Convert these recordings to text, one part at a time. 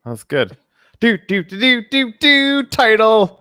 That's good. Do title.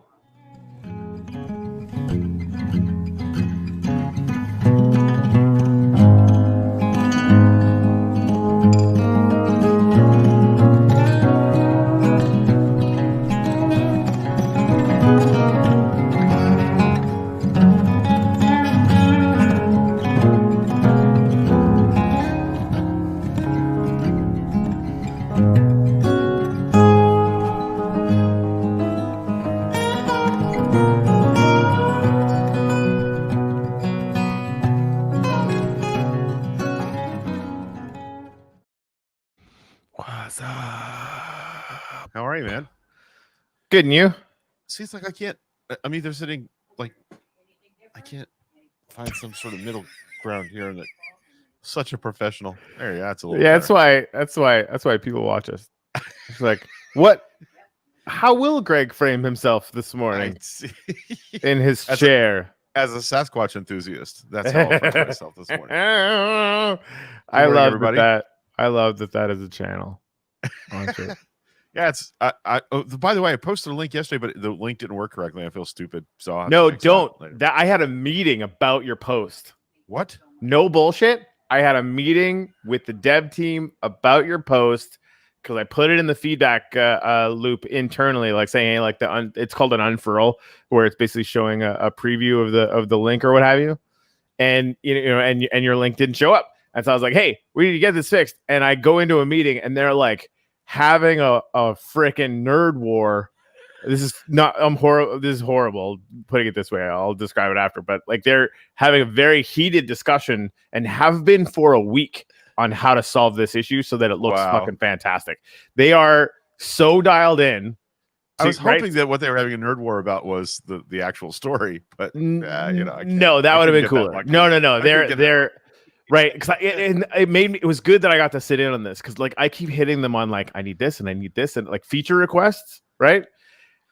What's up? How are you, man? Good, and you? Seems like I can't. I'm either sitting like I can't find some sort of middle ground here, and such a professional. There, yeah, that's a little. Yeah, better. that's why people watch us. It's like, what? How will Greg frame himself this morning in his chair? As a Sasquatch enthusiast, that's how I'll frame myself this morning. I love that. I love that is a channel. Yeah, it's. By the way, I posted a link yesterday, but the link didn't work correctly. I feel stupid, so I'll have to fix don't. That I had a meeting about your post. What? No bullshit. I had a meeting with the dev team about your post because I put it in the feedback loop internally, like saying, hey, like it's called an unfurl, where it's basically showing a preview of the link or what have you, and and your link didn't show up, and so I was like, hey, we need to get this fixed, and I go into a meeting and they're like having a freaking nerd war. This is not this is horrible putting it this way. I'll describe it after, but like they're having a very heated discussion and have been for a week on how to solve this issue so that it looks fucking fantastic. They are so dialed in. I was hoping that what they were having a nerd war about was the actual story, but no, that would have been cooler. No. They're right, because it was good that I got to sit in on this, because like I keep hitting them on like I need this and like feature requests, right?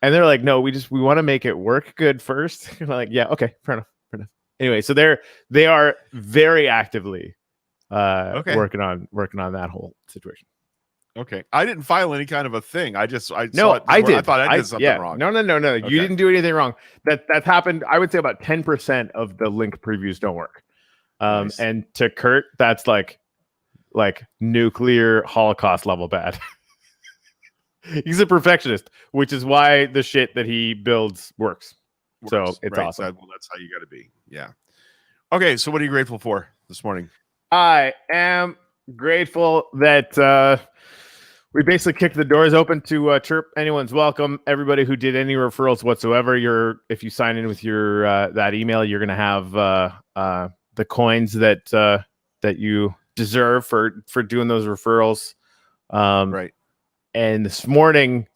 And they're like, no, we want to make it work good first. And I'm like, yeah, okay, fair enough. Anyway, so they are very actively working on that whole situation. Okay, I didn't file any kind of a thing. I did. I thought I did something wrong. No. Okay. You didn't do anything wrong. That's happened. I would say about 10% of the link previews don't work. Nice. And to Kurt, that's like nuclear Holocaust level bad. He's a perfectionist, which is why the shit that he builds works. So it's awesome. Well, that's how you got to be. Yeah. Okay, so what are you grateful for this morning? I am grateful that we basically kicked the doors open to Chirp. Anyone's welcome. Everybody who did any referrals whatsoever, if you sign in with your that email, you're gonna have the coins that you deserve for doing those referrals. Right. And this morning,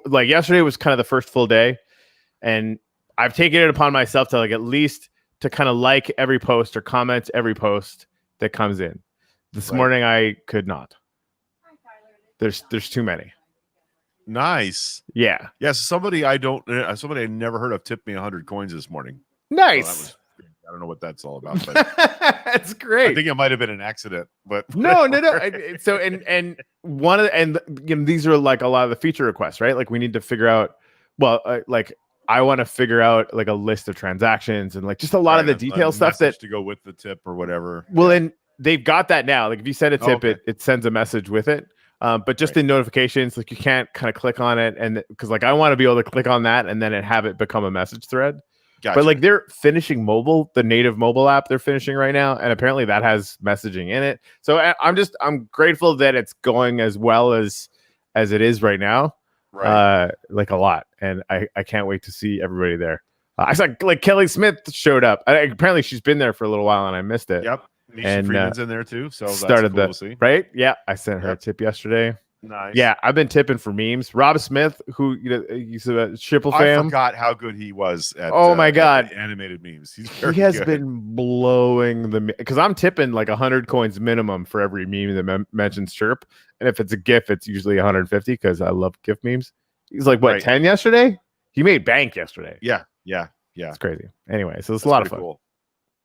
like yesterday was kind of the first full day, and I've taken it upon myself to like at least to kind of like every post or comment every post that comes in. This morning I could not. There's too many. Nice. Yeah. Yes. Somebody I never heard of tipped me 100 coins this morning. Nice. So I don't know what that's all about, but that's great. I think it might have been an accident, but no. So and one of these are like a lot of the feature requests, right? Like we need to figure out. Well, like I want to figure out like a list of transactions and like just a lot of the detail stuff that to go with the tip or whatever. Well, and they've got that now. Like if you send a tip, it sends a message with it. But just in notifications, like you can't kind of click on it, and because like I want to be able to click on that and then have it become a message thread. Gotcha. But like they're finishing the native mobile app they're finishing right now, and apparently that has messaging in it. So I'm grateful that it's going as well as it is right now. Right. Like a lot, and I can't wait to see everybody there. I saw like Kelly Smith showed up. Apparently she's been there for a little while, and I missed it. Yep. Nisha Freeman's in there too, so started that's cool to see. Right. Yeah, I sent her a tip yesterday. Nice. Yeah, I've been tipping for memes. Rob Smith, who he's a Schipple fam. I forgot how good he was at my god, animated memes. He has been blowing because I'm tipping like 100 coins minimum for every meme that mentions Chirp, and if it's a GIF, it's usually 150 because I love GIF memes. He's like 10 yesterday. He made bank yesterday. Yeah. It's crazy. Anyway, so it's a lot of fun. Cool.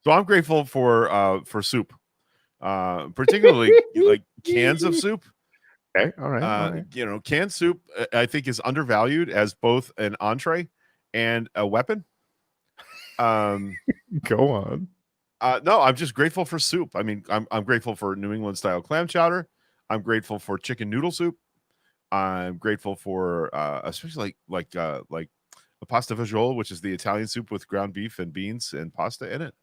So I'm grateful for soup, particularly like cans of soup. Okay. All right. All right. You know, canned soup, I think, is undervalued as both an entree and a weapon. Go on. No, I'm just grateful for soup. I mean, I'm grateful for New England style clam chowder. I'm grateful for chicken noodle soup. I'm grateful for especially like a pasta fagioli, which is the Italian soup with ground beef and beans and pasta in it.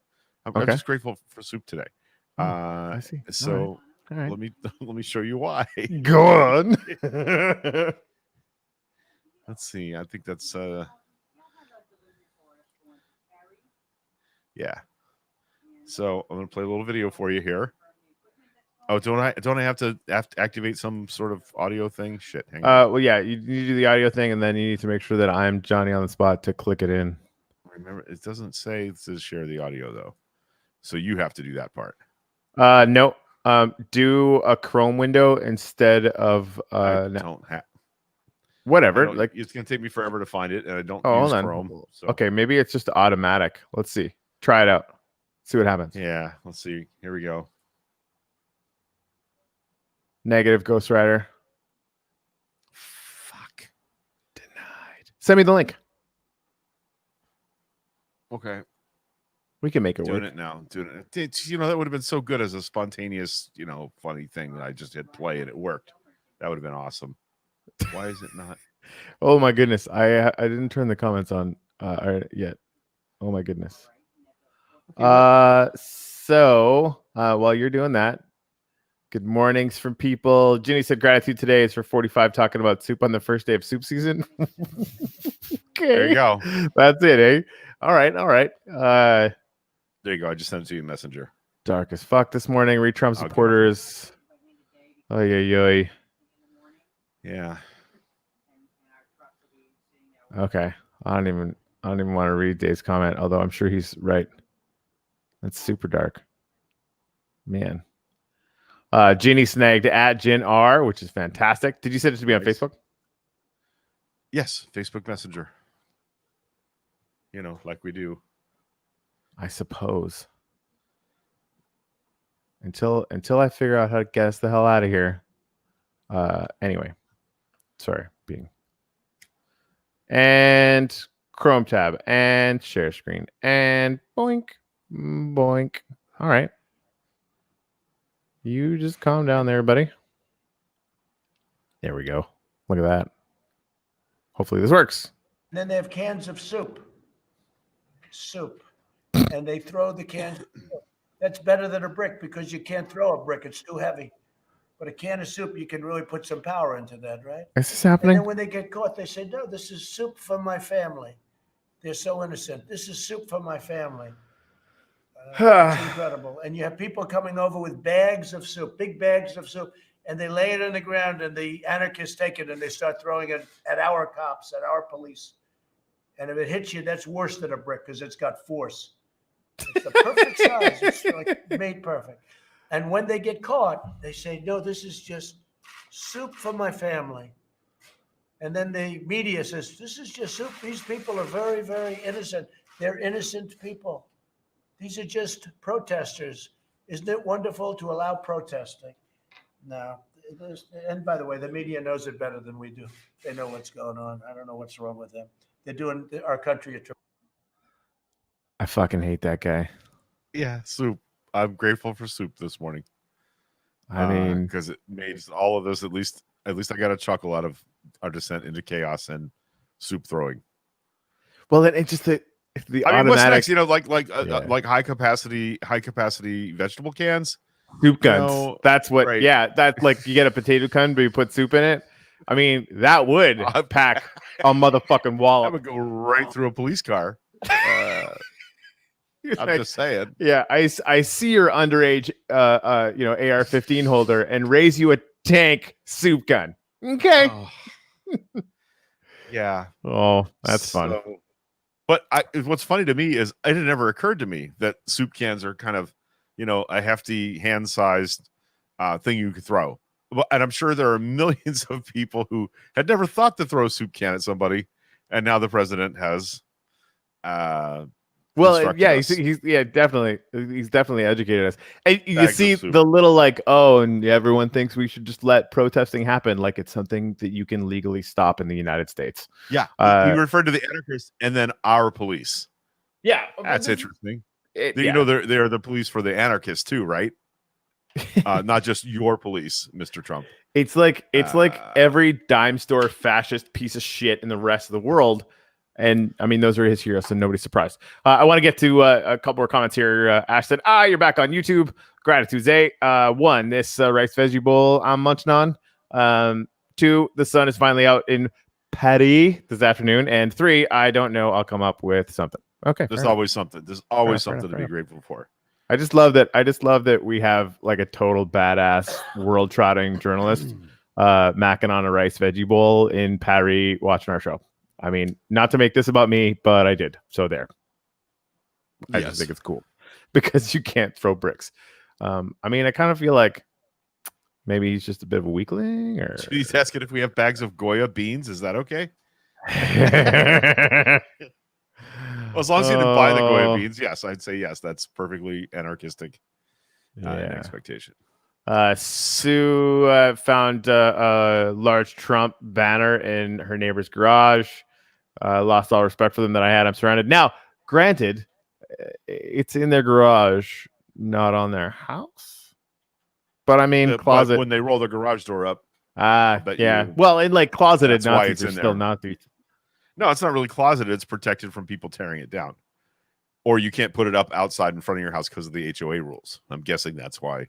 I'm Okay. just grateful for soup today. I see. So All right. let me show you why. Go on. Let's see. I think that's yeah. So I'm gonna play a little video for you here. Oh, don't I have to activate some sort of audio thing? Shit. Hang on. Well, yeah, you need to do the audio thing, and then you need to make sure that I'm Johnny on the spot to click it in. Remember, it doesn't say to share the audio though, so you have to do that part. No. Do a Chrome window instead of I don't have. whatever. Like it's gonna take me forever to find it, and I don't hold use on. Chrome. So. Okay, maybe it's just automatic. Let's see. Try it out. See what happens. Yeah, let's see. Here we go. Negative Ghost Rider. Fuck. Denied. Send me the link. Okay. We can make it Doing work. it now. Doing it. You know, that would have been so good as a spontaneous, you know, funny thing that I just hit play and it worked. That would have been awesome. Why is it not? Oh my goodness. I didn't turn the comments on yet. Oh my goodness. So while you're doing that, good mornings from people. Ginny said gratitude today is for 45 talking about soup on the first day of soup season. Okay. There you go. That's it, eh? All right. There you go. I just sent it to you in Messenger. Dark as fuck this morning. Trump supporters. Oy. Yeah. Okay. I don't even want to read Dave's comment, although I'm sure he's right. That's super dark. Man. Ginny snagged at Gin R, which is fantastic. Did you send it to me on Facebook? Yes, Facebook Messenger. You know, like we do. I suppose. Until I figure out how to get us the hell out of here. Anyway. Sorry, and Chrome tab and share screen and boink. All right. You just calm down there, buddy. There we go. Look at that. Hopefully this works. And then they have cans of soup. And they throw the cans. That's better than a brick because you can't throw a brick. It's too heavy. But a can of soup, you can really put some power into that, right? Is this happening? And then when they get caught, they say, no, this is soup for my family. They're so innocent. This is soup for my family. It's incredible. And you have people coming over with bags of soup, big bags of soup, and they lay it on the ground, and the anarchists take it and they start throwing it at our cops, at our police. And if it hits you, that's worse than a brick because it's got force. It's the perfect size. It's like made perfect. And when they get caught, they say, no, this is just soup for my family. And then the media says, this is just soup. These people are very, very innocent. They're innocent people. These are just protesters. Isn't it wonderful to allow protesting? No. And by the way, the media knows it better than we do. They know what's going on. I don't know what's wrong with them. They're doing our country a trouble. I fucking hate that guy. Yeah, soup. I'm grateful for soup this morning. I mean, because it made all of this, at least I got a chuckle out of our descent into chaos and soup throwing. Well, then it's just the I mean, what's automatic, next? You know, like high capacity vegetable cans, soup guns. You know, that's what. right. Yeah, that's like you get a potato can, but you put soup in it. I mean, that would pack a motherfucking wall. That would go right through a police car. I'm just saying. Yeah, I see your underage, AR-15 holder and raise you a tank soup gun. Okay. Oh. Yeah. Oh, that's fun. But what's funny to me is it had never occurred to me that soup cans are kind of, you know, a hefty hand-sized thing you could throw. And I'm sure there are millions of people who had never thought to throw a soup can at somebody, and now the president has Well, yeah, us. he's definitely he's definitely educated us. And you Bags of see soup. the little like, oh, and everyone thinks we should just let protesting happen like it's something that you can legally stop in the United States. Yeah, he referred to the anarchists and then our police. Yeah, That's interesting. Yeah. You know, they are the police for the anarchists too, right? Not just your police, Mr. Trump. It's like every dime store fascist piece of shit in the rest of the world. And I mean, those are his heroes, so nobody's surprised. I want to get to a couple more comments here. Ash said, you're back on YouTube. Gratitude, Zay. 1, this rice veggie bowl I'm munching on. 2, the sun is finally out in Paris this afternoon. And 3, I don't know. I'll come up with something. Okay. There's always something. There's always something to be grateful for. I just love that we have like a total badass world trotting journalist macking on a rice veggie bowl in Paris watching our show. I mean, not to make this about me, but I did. So there. I just think it's cool because you can't throw bricks. I mean, I kind of feel like maybe he's just a bit of a weakling. Or he's asking if we have bags of Goya beans. Is that okay? Well, as long as you didn't buy the Goya beans, yes, I'd say yes. That's perfectly anarchistic expectation. Sue found a large Trump banner in her neighbor's garage. Lost all respect for them that I had. I'm surrounded. Now, granted, it's in their garage, not on their house. But I mean, closet. But when they roll the garage door up. Yeah. Well, in like closeted Nazis are still Nazis. No, it's not really closeted. It's protected from people tearing it down. Or you can't put it up outside in front of your house because of the HOA rules. I'm guessing that's why.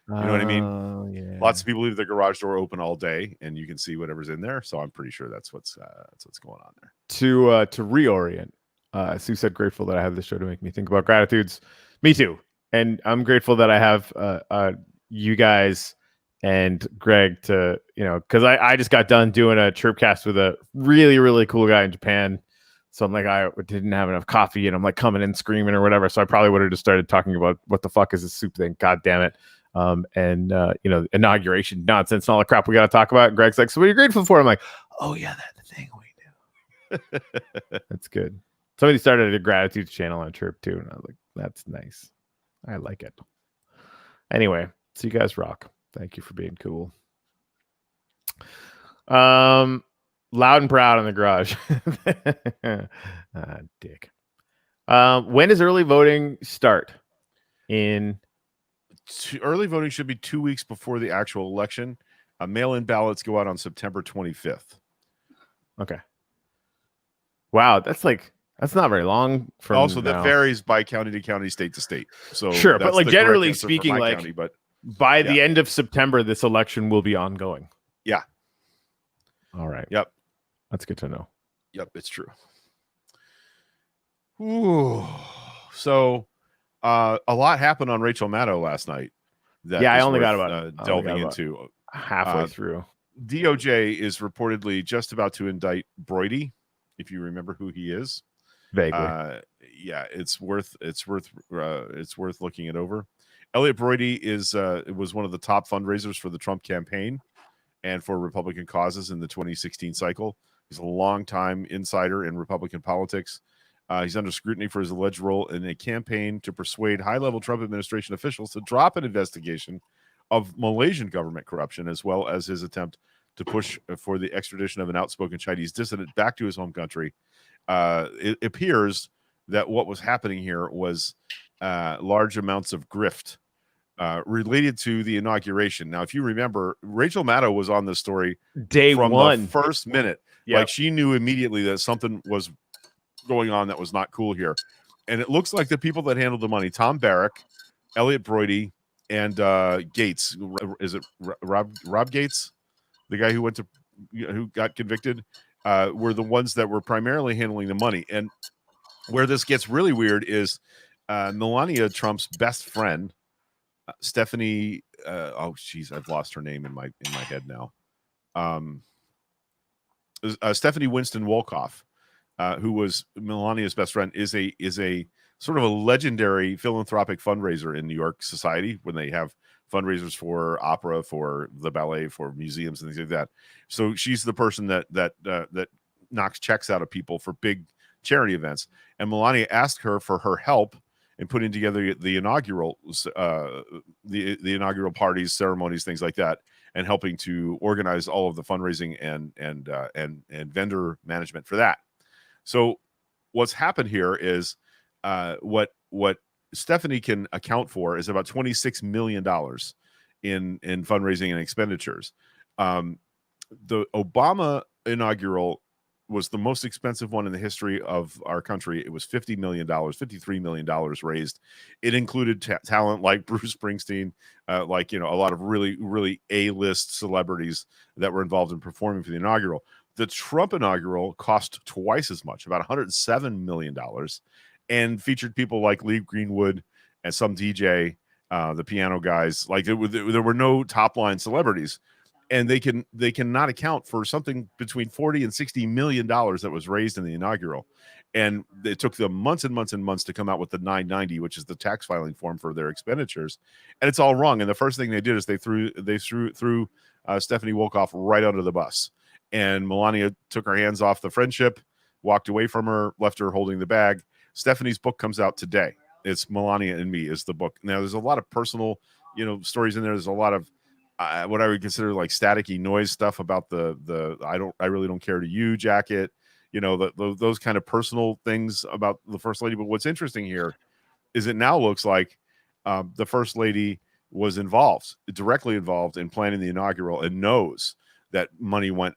You know what I mean? Yeah. Lots of people leave their garage door open all day, and you can see whatever's in there. So I'm pretty sure that's what's going on there. To reorient, Sue said, "Grateful that I have this show to make me think about gratitudes." Me too, and I'm grateful that I have you guys and Greg to because I just got done doing a Chirpcast with a really really cool guy in Japan. So I'm like, I didn't have enough coffee, and I'm like coming in screaming or whatever. So I probably would have just started talking about what the fuck is this soup thing? God damn it. Inauguration nonsense and all the crap we got to talk about. And Greg's like, so what are you grateful for? I'm like, oh yeah, that's the thing we do. That's good. Somebody started a gratitude channel on Chirp too, and I was like, that's nice. I like it. Anyway, so you guys rock. Thank you for being cool. Loud and proud in the garage. Dick. When does early voting start? Early voting should be 2 weeks before the actual election. Mail-in ballots go out on September 25th. Okay. Wow, that's not very long. That varies by county to county, state to state. So sure, but like generally speaking, like county, but by the end of September, this election will be ongoing. Yeah. All right. Yep. That's good to know. Yep, it's true. Ooh. So a lot happened on Rachel Maddow last night. I only got about delving into halfway through. DOJ is reportedly just about to indict Broidy, if you remember who he is. Vaguely. It's worth looking it over. Elliot Broidy was one of the top fundraisers for the Trump campaign and for Republican causes in the 2016 cycle. He's a longtime insider in Republican politics. He's under scrutiny for his alleged role in a campaign to persuade high-level Trump administration officials to drop an investigation of Malaysian government corruption, as well as his attempt to push for the extradition of an outspoken Chinese dissident back to his home country. It appears that what was happening here was large amounts of grift related to the inauguration. Now, if you remember, Rachel Maddow was on this story day from one, the first minute. Yep. Like she knew immediately that something was going on that was not cool here. And it looks like the people that handled the money, Tom Barrack, Elliot Broidy, and Gates. Is it Rob Gates, the guy who who got convicted, were the ones that were primarily handling the money. And where this gets really weird is Melania Trump's best friend, Stephanie. I've lost her name in my head now. Stephanie Winston Wolkoff, who was Melania's best friend, is a sort of a legendary philanthropic fundraiser in New York society when they have fundraisers for opera, for the ballet, for museums and things like that. So she's the person that knocks checks out of people for big charity events. And Melania asked her for her help in putting together the inaugural parties, ceremonies, things like that, and helping to organize all of the fundraising and vendor management for that. So what's happened here is what Stephanie can account for is about $26 million in fundraising and expenditures. The Obama inaugural was the most expensive one in the history of our country. It was $50 million, $53 million raised. It included talent like Bruce Springsteen, a lot of really, really A-list celebrities that were involved in performing for the inaugural. The Trump inaugural cost twice as much, about $107 million, and featured people like Lee Greenwood and some DJ, the piano guys. Like there were no top-line celebrities. And they cannot account for something between $40 and $60 million that was raised in the inaugural, and it took them months and months and months to come out with the 990, which is the tax filing form for their expenditures, and it's all wrong. And the first thing they did is they threw Stephanie Wolkoff right under the bus, and Melania took her hands off the friendship, walked away from her, left her holding the bag. Stephanie's book comes out today. It's Melania and Me is the book. Now there's a lot of personal, stories in there. There's a lot of what I would consider like staticky noise stuff about the I really don't care to you jacket, those kind of personal things about the First Lady. But what's interesting here is it now looks like the First Lady was directly involved in planning the inaugural and knows that money went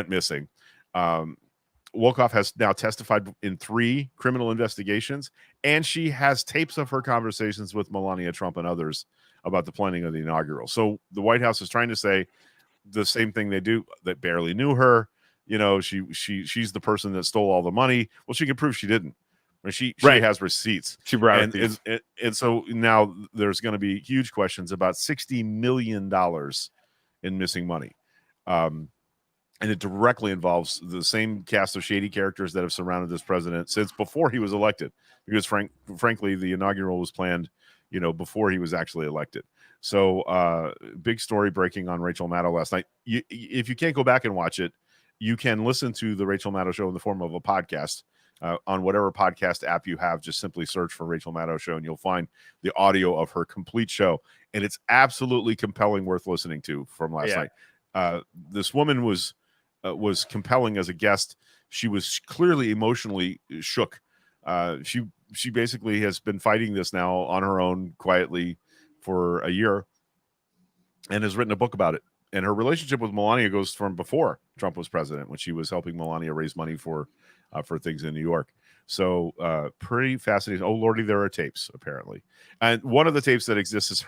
missing. Wolkoff has now testified in 3 criminal investigations, and she has tapes of her conversations with Melania Trump and others about the planning of the inaugural. So the White House is trying to say the same thing they do, that barely knew her. She's the person that stole all the money. Well, she can prove she didn't. She has receipts. She brought and so now there's going to be huge questions about $60 million in missing money. And it directly involves the same cast of shady characters that have surrounded this president since before he was elected, because frankly, the inaugural was planned before he was actually elected. So big story breaking on Rachel Maddow last night. If you can't go back and watch it, you can listen to the Rachel Maddow Show in the form of a podcast on whatever podcast app you have. Just simply search for Rachel Maddow Show and you'll find the audio of her complete show. And it's absolutely compelling, worth listening to from last night. This woman was compelling as a guest. She was clearly emotionally shook. She basically has been fighting this now on her own quietly for a year and has written a book about it. And her relationship with Melania goes from before Trump was president, when she was helping Melania raise money for things in New York. So pretty fascinating. Oh, Lordy, there are tapes, apparently. And one of the tapes that exists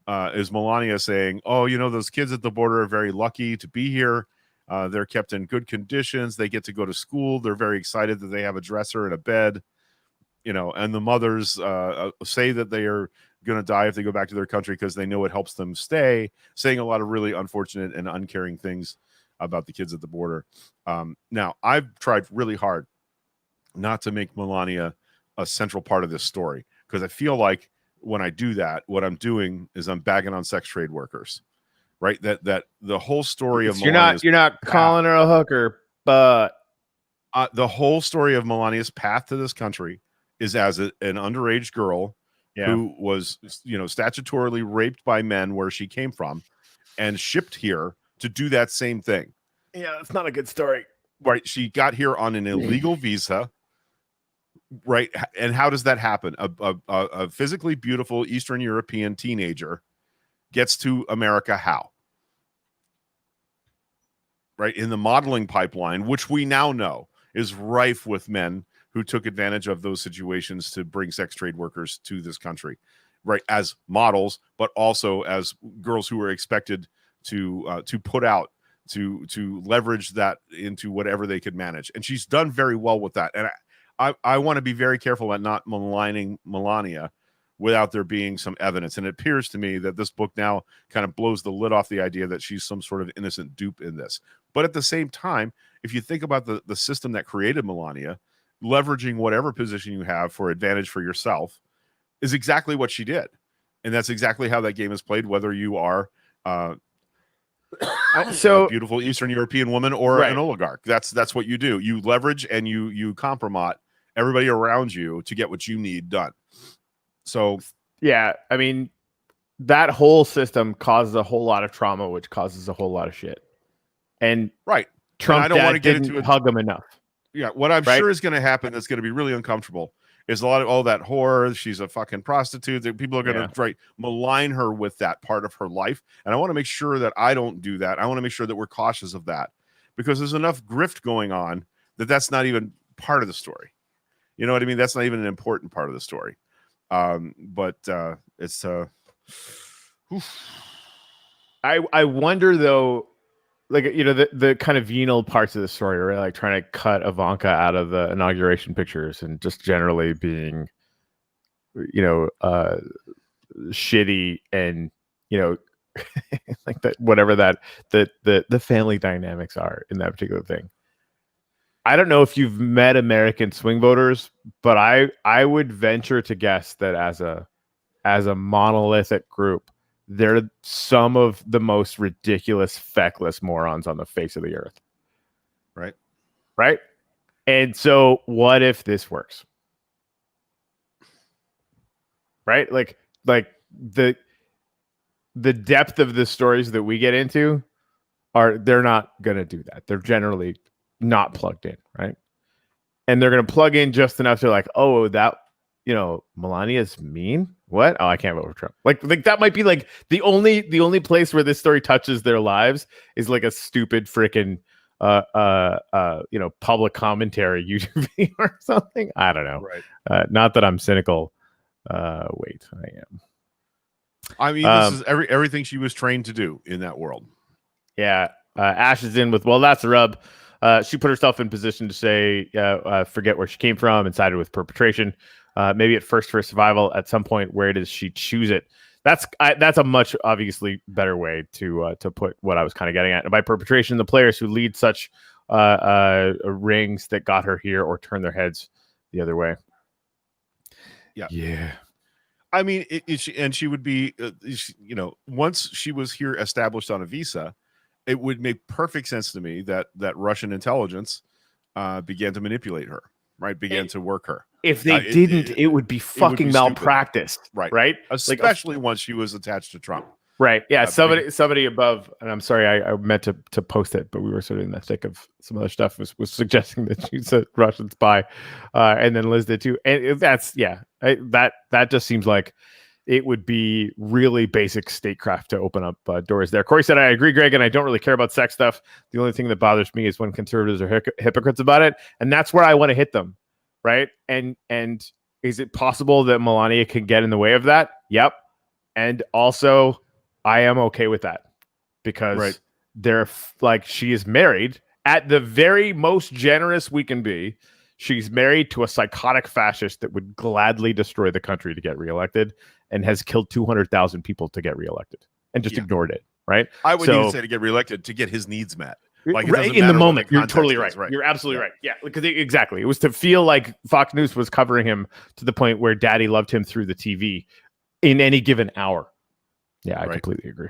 is Melania saying, those kids at the border are very lucky to be here. They're kept in good conditions. They get to go to school. They're very excited that they have a dresser and a bed. And the mothers say that they are going to die if they go back to their country because they know it helps them stay, saying a lot of really unfortunate and uncaring things about the kids at the border. Now, I've tried really hard not to make Melania a central part of this story, because I feel like when I do that, what I'm doing is I'm bagging on sex trade workers, right? That the whole story of Melania's you're not calling her a hooker, but the whole story of Melania's path to this country is as an underage girl who was, statutorily raped by men where she came from and shipped here to do that same thing. Yeah, it's not a good story. Right. She got here on an illegal visa. Right. And how does that happen? A physically beautiful Eastern European teenager gets to America how? Right. In the modeling pipeline, which we now know is rife with men who took advantage of those situations to bring sex trade workers to this country, right, as models, but also as girls who were expected to put out, to leverage that into whatever they could manage. And she's done very well with that. And I want to be very careful at not maligning Melania without there being some evidence. And it appears to me that this book now kind of blows the lid off the idea that she's some sort of innocent dupe in this. But at the same time, if you think about the system that created Melania, leveraging whatever position you have for advantage for yourself is exactly what she did. And that's exactly how that game is played, whether you are So a beautiful Eastern European woman or Right. an oligarch. That's what you do. You leverage and you compromise everybody around you to get what you need done. So yeah, I mean, that whole system causes a whole lot of trauma, which causes a whole lot of shit. And right. Trump I don't want to dad get didn't into it. hug him enough. Yeah, what I'm Right? sure is going to happen that's going to be really uncomfortable is a lot of that whore. She's a fucking prostitute. That people are going to malign her with that part of her life, and I want to make sure that I don't do that. I want to make sure that we're cautious of that because there's enough grift going on that's not even part of the story. You know what I mean? That's not even an important part of the story. But it's I wonder though, like, you know, the kind of venal parts of the story, right? Like trying to cut Ivanka out of the inauguration pictures and just generally being, you know, shitty and, you know, like that, whatever that the family dynamics are in that particular thing. I don't know if you've met American swing voters, but I would venture to guess that as a monolithic group, they're some of the most ridiculous, feckless morons on the face of the earth. right. Right? And so what if this works? Right? Like the depth of the stories that we get into they're not gonna do that. They're generally not plugged in, right? And they're gonna plug in just enough to like, oh, that, you know, Melania's mean. What? Oh, I can't vote for Trump. Like that might be like the only place where this story touches their lives is like a stupid freaking you know, public commentary YouTube video or something. I don't know. Right. Not that I'm cynical. Wait, I am. I mean, this is everything she was trained to do in that world. Yeah. Ash is in with, well, that's the rub. She put herself in position to say, forget where she came from and sided with perpetration. Maybe at first for survival. At some point, where does she choose it? That's a much obviously better way to put what I was kind of getting at. And by perpetration, the players who lead such rings that got her here or turn their heads the other way. Yeah. I mean, she would be, you know, once she was here established on a visa, it would make perfect sense to me that Russian intelligence began to manipulate her, right? Began to work her. If they didn't, it would be fucking malpractice, right? Right? Especially once she was attached to Trump. Right. Yeah. Somebody above, and I'm sorry, I meant to post it, but we were sort of in the thick of some other stuff. Was suggesting that she's a Russian spy, and then Liz did too. And that's that just seems like it would be really basic statecraft to open up doors there. Corey said, "I agree, Greg, and I don't really care about sex stuff. The only thing that bothers me is when conservatives are hypocrites about it, and that's where I want to hit them." Right. And is it possible that Melania can get in the way of that? Yep. And also, I am okay with that because they're like, she is married at the very most generous we can be. She's married to a psychotic fascist that would gladly destroy the country to get reelected and has killed 200,000 people to get reelected and just ignored it. Right. I wouldn't even say to get reelected, to get his needs met. Like in the moment, you're totally right. You're absolutely right. Yeah, because exactly. It was to feel like Fox News was covering him to the point where Daddy loved him through the TV in any given hour. Yeah, I completely agree.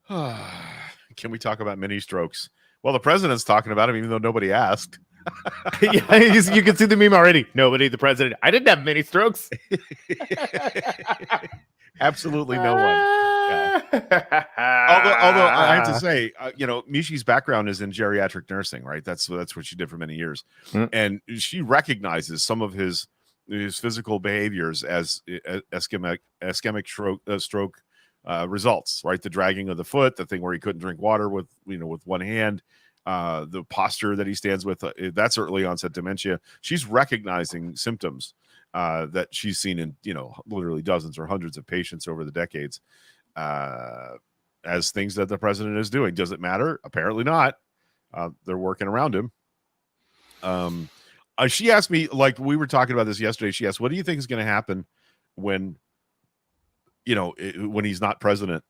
Can we talk about mini strokes? Well, the president's talking about him, even though nobody asked. Yeah, you can see the meme already. Nobody, the president. I didn't have mini strokes. Absolutely no one. Yeah. Although I have to say, you know, Mishi's background is in geriatric nursing, right? That's what she did for many years, and she recognizes some of his physical behaviors as ischemic stroke results, right? The dragging of the foot, the thing where he couldn't drink water with one hand, the posture that he stands with, that's early onset dementia. She's recognizing symptoms that she's seen in, you know, literally dozens or hundreds of patients over the decades, as things that the president is doing. Does it matter? Apparently not. They're working around him. She asked me, like, we were talking about this yesterday. She asked, what do you think is going to happen when, you know, when he's not president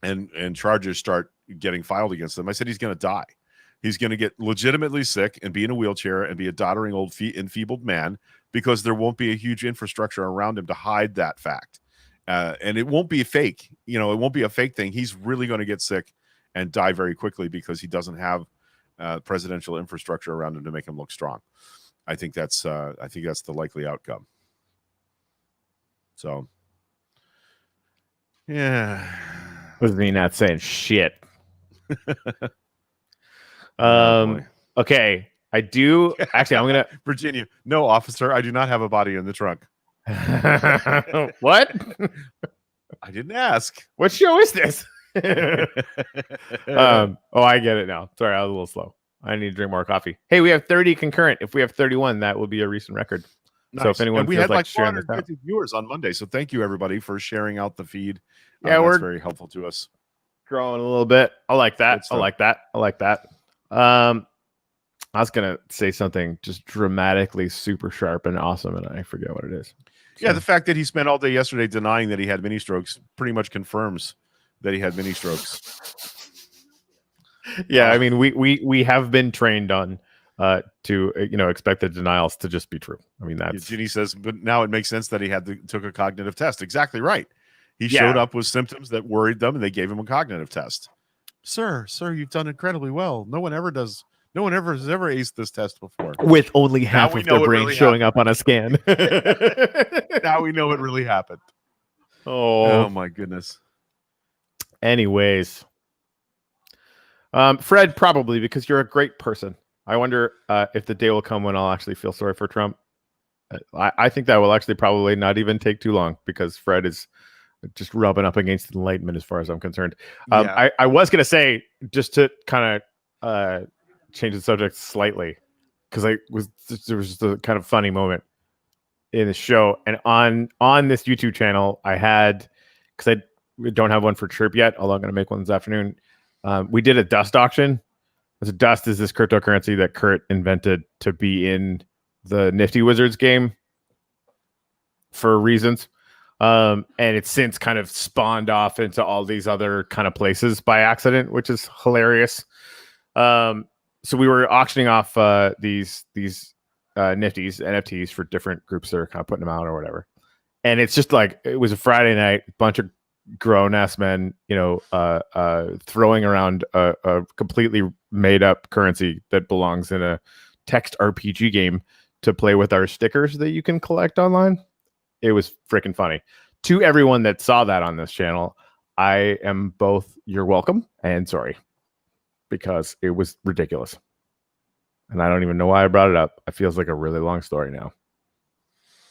and charges start getting filed against him? I said, he's going to die. He's going to get legitimately sick and be in a wheelchair and be a doddering old enfeebled man, because there won't be a huge infrastructure around him to hide that fact. And it won't be fake. You know, it won't be a fake thing. He's really going to get sick and die very quickly because he doesn't have presidential infrastructure around him to make him look strong. I think that's the likely outcome. So, yeah. Was me not saying shit. Oh, Okay. I do actually. I'm gonna Virginia. No, officer, I do not have a body in the trunk. What? I didn't ask. What show is this? Oh, I get it now. Sorry, I was a little slow. I need to drink more coffee. Hey, we have 30 concurrent. If we have 31, that will be a recent record. Nice. So if anyone and we feels had like like sharing this out, 450 viewers on Monday, so thank you everybody for sharing out the feed. Yeah, that's very helpful to us. growing a little bit. I like that. I like that. I like that. I was gonna say something just dramatically super sharp and awesome, and I forget what it is. Yeah, the fact that he spent all day yesterday denying that he had mini strokes pretty much confirms that he had mini strokes. Yeah, I mean, we have been trained on to expect the denials to just be true. I mean, that's Ginny says, but now it makes sense that he took a cognitive test. Exactly right. He showed up with symptoms that worried them, and they gave him a cognitive test. Sir, you've done incredibly well. No one ever has ever aced this test before. With only half of their brain showing up on a scan. Now we know it really happened. Oh my goodness. Anyways. Fred, probably because you're a great person. I wonder if the day will come when I'll actually feel sorry for Trump. I think that will actually probably not even take too long because Fred is just rubbing up against enlightenment as far as I'm concerned. I was going to say, just to kind of change the subject slightly, because there was just a kind of funny moment in the show. And on this YouTube channel, I had, because I don't have one for Chirp yet, although I'm going to make one this afternoon. We did a dust auction. So dust is this cryptocurrency that Kurt invented to be in the Nifty Wizards game for reasons. And it's since kind of spawned off into all these other kind of places by accident, which is hilarious. So we were auctioning off these Nifties, NFTs for different groups that are kind of putting them out or whatever. And it's just like, it was a Friday night, a bunch of grown-ass men, throwing around a completely made-up currency that belongs in a text RPG game to play with our stickers that you can collect online. It was freaking funny. To everyone that saw that on this channel, I am both you're welcome and sorry, because it was ridiculous. And I don't even know why I brought it up. It feels like a really long story now.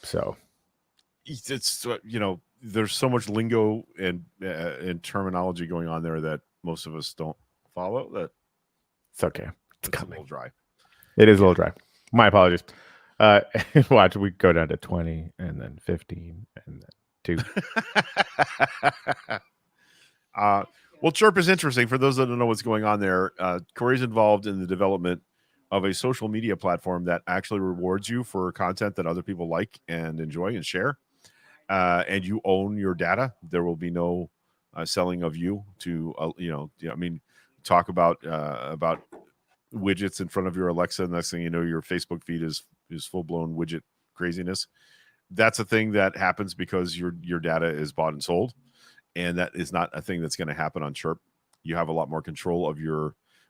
So it's, there's so much lingo and terminology going on there that most of us don't follow. That it's okay. It's a little dry. It is a little dry. My apologies. Watch, we go down to 20 and then 15 and then 2. Well, Chirp is interesting. For those that don't know what's going on there, Corey's involved in the development of a social media platform that actually rewards you for content that other people like and enjoy and share. And you own your data. There will be no selling of you to, talk about widgets in front of your Alexa. And next thing you know, your Facebook feed is full blown widget craziness. That's a thing that happens because your data is bought and sold. And that is not a thing that's going to happen on Chirp. You have a lot more control of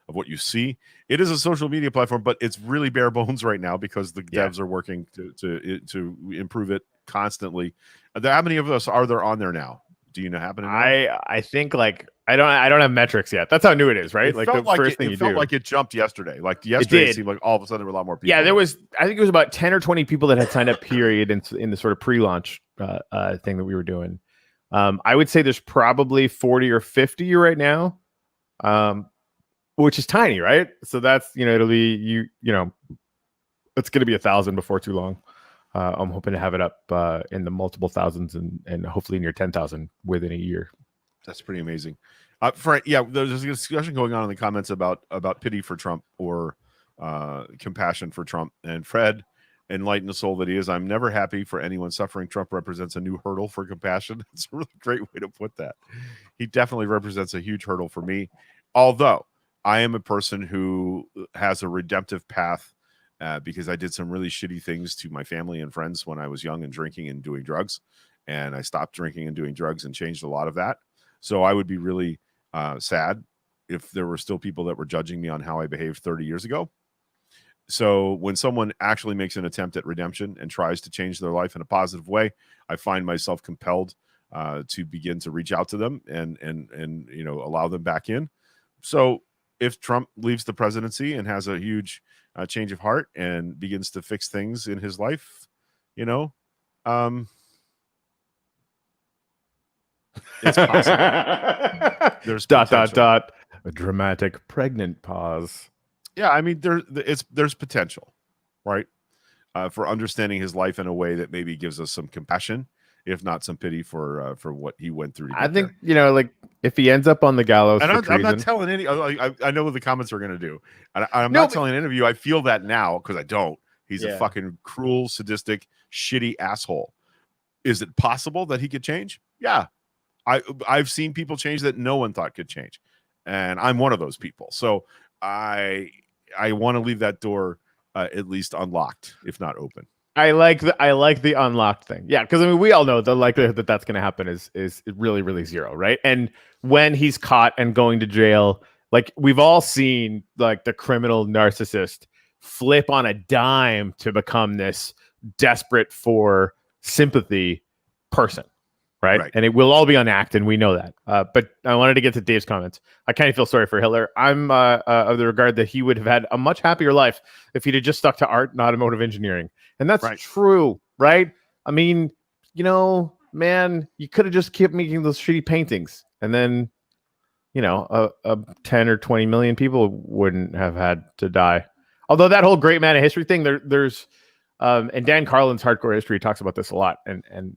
what you see. It is a social media platform, but it's really bare bones right now because the devs are working to improve it constantly. How many of us are there on there now? Do you know happening? I think like I don't have metrics yet. That's how new it is, right? It felt like it jumped yesterday. Like yesterday, it seemed like all of a sudden there were a lot more people. Yeah, I think it was about 10 or 20 people that had signed up. Period in the sort of pre-launch thing that we were doing. I would say there's probably 40 or 50 right now. Which is tiny, right? So that's, it'll be, it's going to be 1,000 before too long. I'm hoping to have it up in the multiple thousands and hopefully near 10,000 within a year. That's pretty amazing. There's a discussion going on in the comments about pity for Trump or compassion for Trump. And Fred, enlightened the soul that he is, I'm never happy for anyone suffering. Trump represents a new hurdle for compassion. It's a really great way to put that. He definitely represents a huge hurdle for me. Although I am a person who has a redemptive path because I did some really shitty things to my family and friends when I was young and drinking and doing drugs. And I stopped drinking and doing drugs and changed a lot of that. So I would be really sad if there were still people that were judging me on how I behaved 30 years ago. So when someone actually makes an attempt at redemption and tries to change their life in a positive way, I find myself compelled to begin to reach out to them and allow them back in. So if Trump leaves the presidency and has a huge change of heart and begins to fix things in his life, it's possible. There's a dramatic pregnant pause. Yeah, I mean, there's potential, right, for understanding his life in a way that maybe gives us some compassion, if not some pity for what he went through. I think like if he ends up on the gallows, and for I'm not telling any. I know what the comments are going to do, and I'm not telling any of you. I feel that now because I don't. He's a fucking cruel, sadistic, shitty asshole. Is it possible that he could change? Yeah, I've seen people change that no one thought could change, and I'm one of those people. So I want to leave that door at least unlocked, if not open. I like the unlocked thing. Yeah, because I mean we all know the likelihood that that's going to happen is really, really zero, right? And when he's caught and going to jail, like we've all seen like the criminal narcissist flip on a dime to become this desperate for sympathy person. Right. And it will all be on act, and we know that. But I wanted to get to Dave's comments. I kind of feel sorry for Hitler. I'm of the regard that he would have had a much happier life if he'd have just stuck to art and automotive engineering. And that's true, right? I mean, man, you could have just kept making those shitty paintings, and then, 10 or 20 million people wouldn't have had to die. Although that whole great man of history thing, there's and Dan Carlin's Hardcore History talks about this a lot, and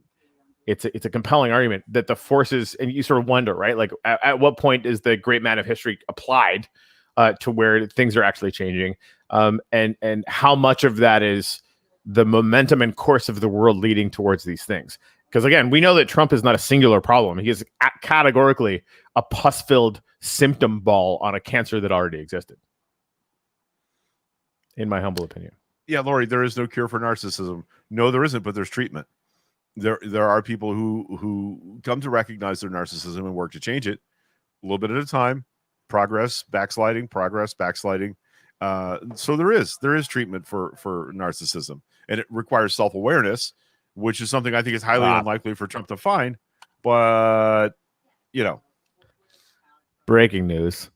it's a compelling argument that the forces, and you sort of wonder, right? Like at what point is the great man of history applied to where things are actually changing, and how much of that is the momentum and course of the world leading towards these things? Because again, we know that Trump is not a singular problem. He is categorically a pus-filled symptom ball on a cancer that already existed, in my humble opinion. Yeah, Lori, there is no cure for narcissism. No, there isn't, but there's treatment. There are people who come to recognize their narcissism and work to change it a little bit at a time. Progress, backsliding. So there is treatment for narcissism, and it requires self-awareness, which is something I think is highly unlikely for Trump to find. But breaking news: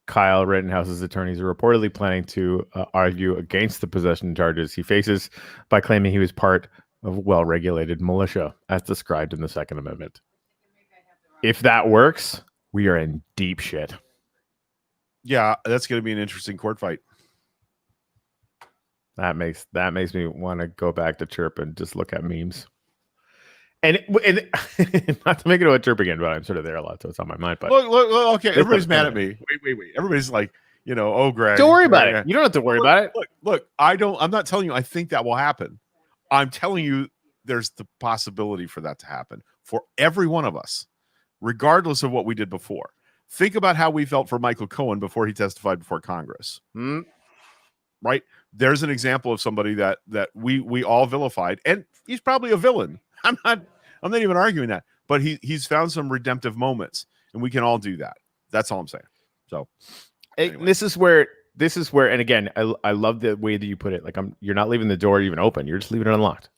Kyle Rittenhouse's attorneys are reportedly planning to argue against the possession charges he faces by claiming he was part of a well-regulated militia, as described in the Second Amendment. If that works, we are in deep shit. Yeah, that's going to be an interesting court fight. That makes me want to go back to Chirp and just look at memes. And not to make it a Chirp again, but I'm sort of there a lot, so it's on my mind. But look, okay, everybody's mad at me. Wait. Everybody's like, oh, Greg. Don't worry about it. You don't have to worry about it. Look, I'm not telling you I think that will happen. I'm telling you, there's the possibility for that to happen for every one of us, regardless of what we did before. Think about how we felt for Michael Cohen before he testified before Congress. Right? There's an example of somebody that we all vilified, and he's probably a villain. I'm not even arguing that, but he's found some redemptive moments, and we can all do that. That's all I'm saying. So anyway. This is where, and again, I love the way that you put it. Like you're not leaving the door even open. You're just leaving it unlocked.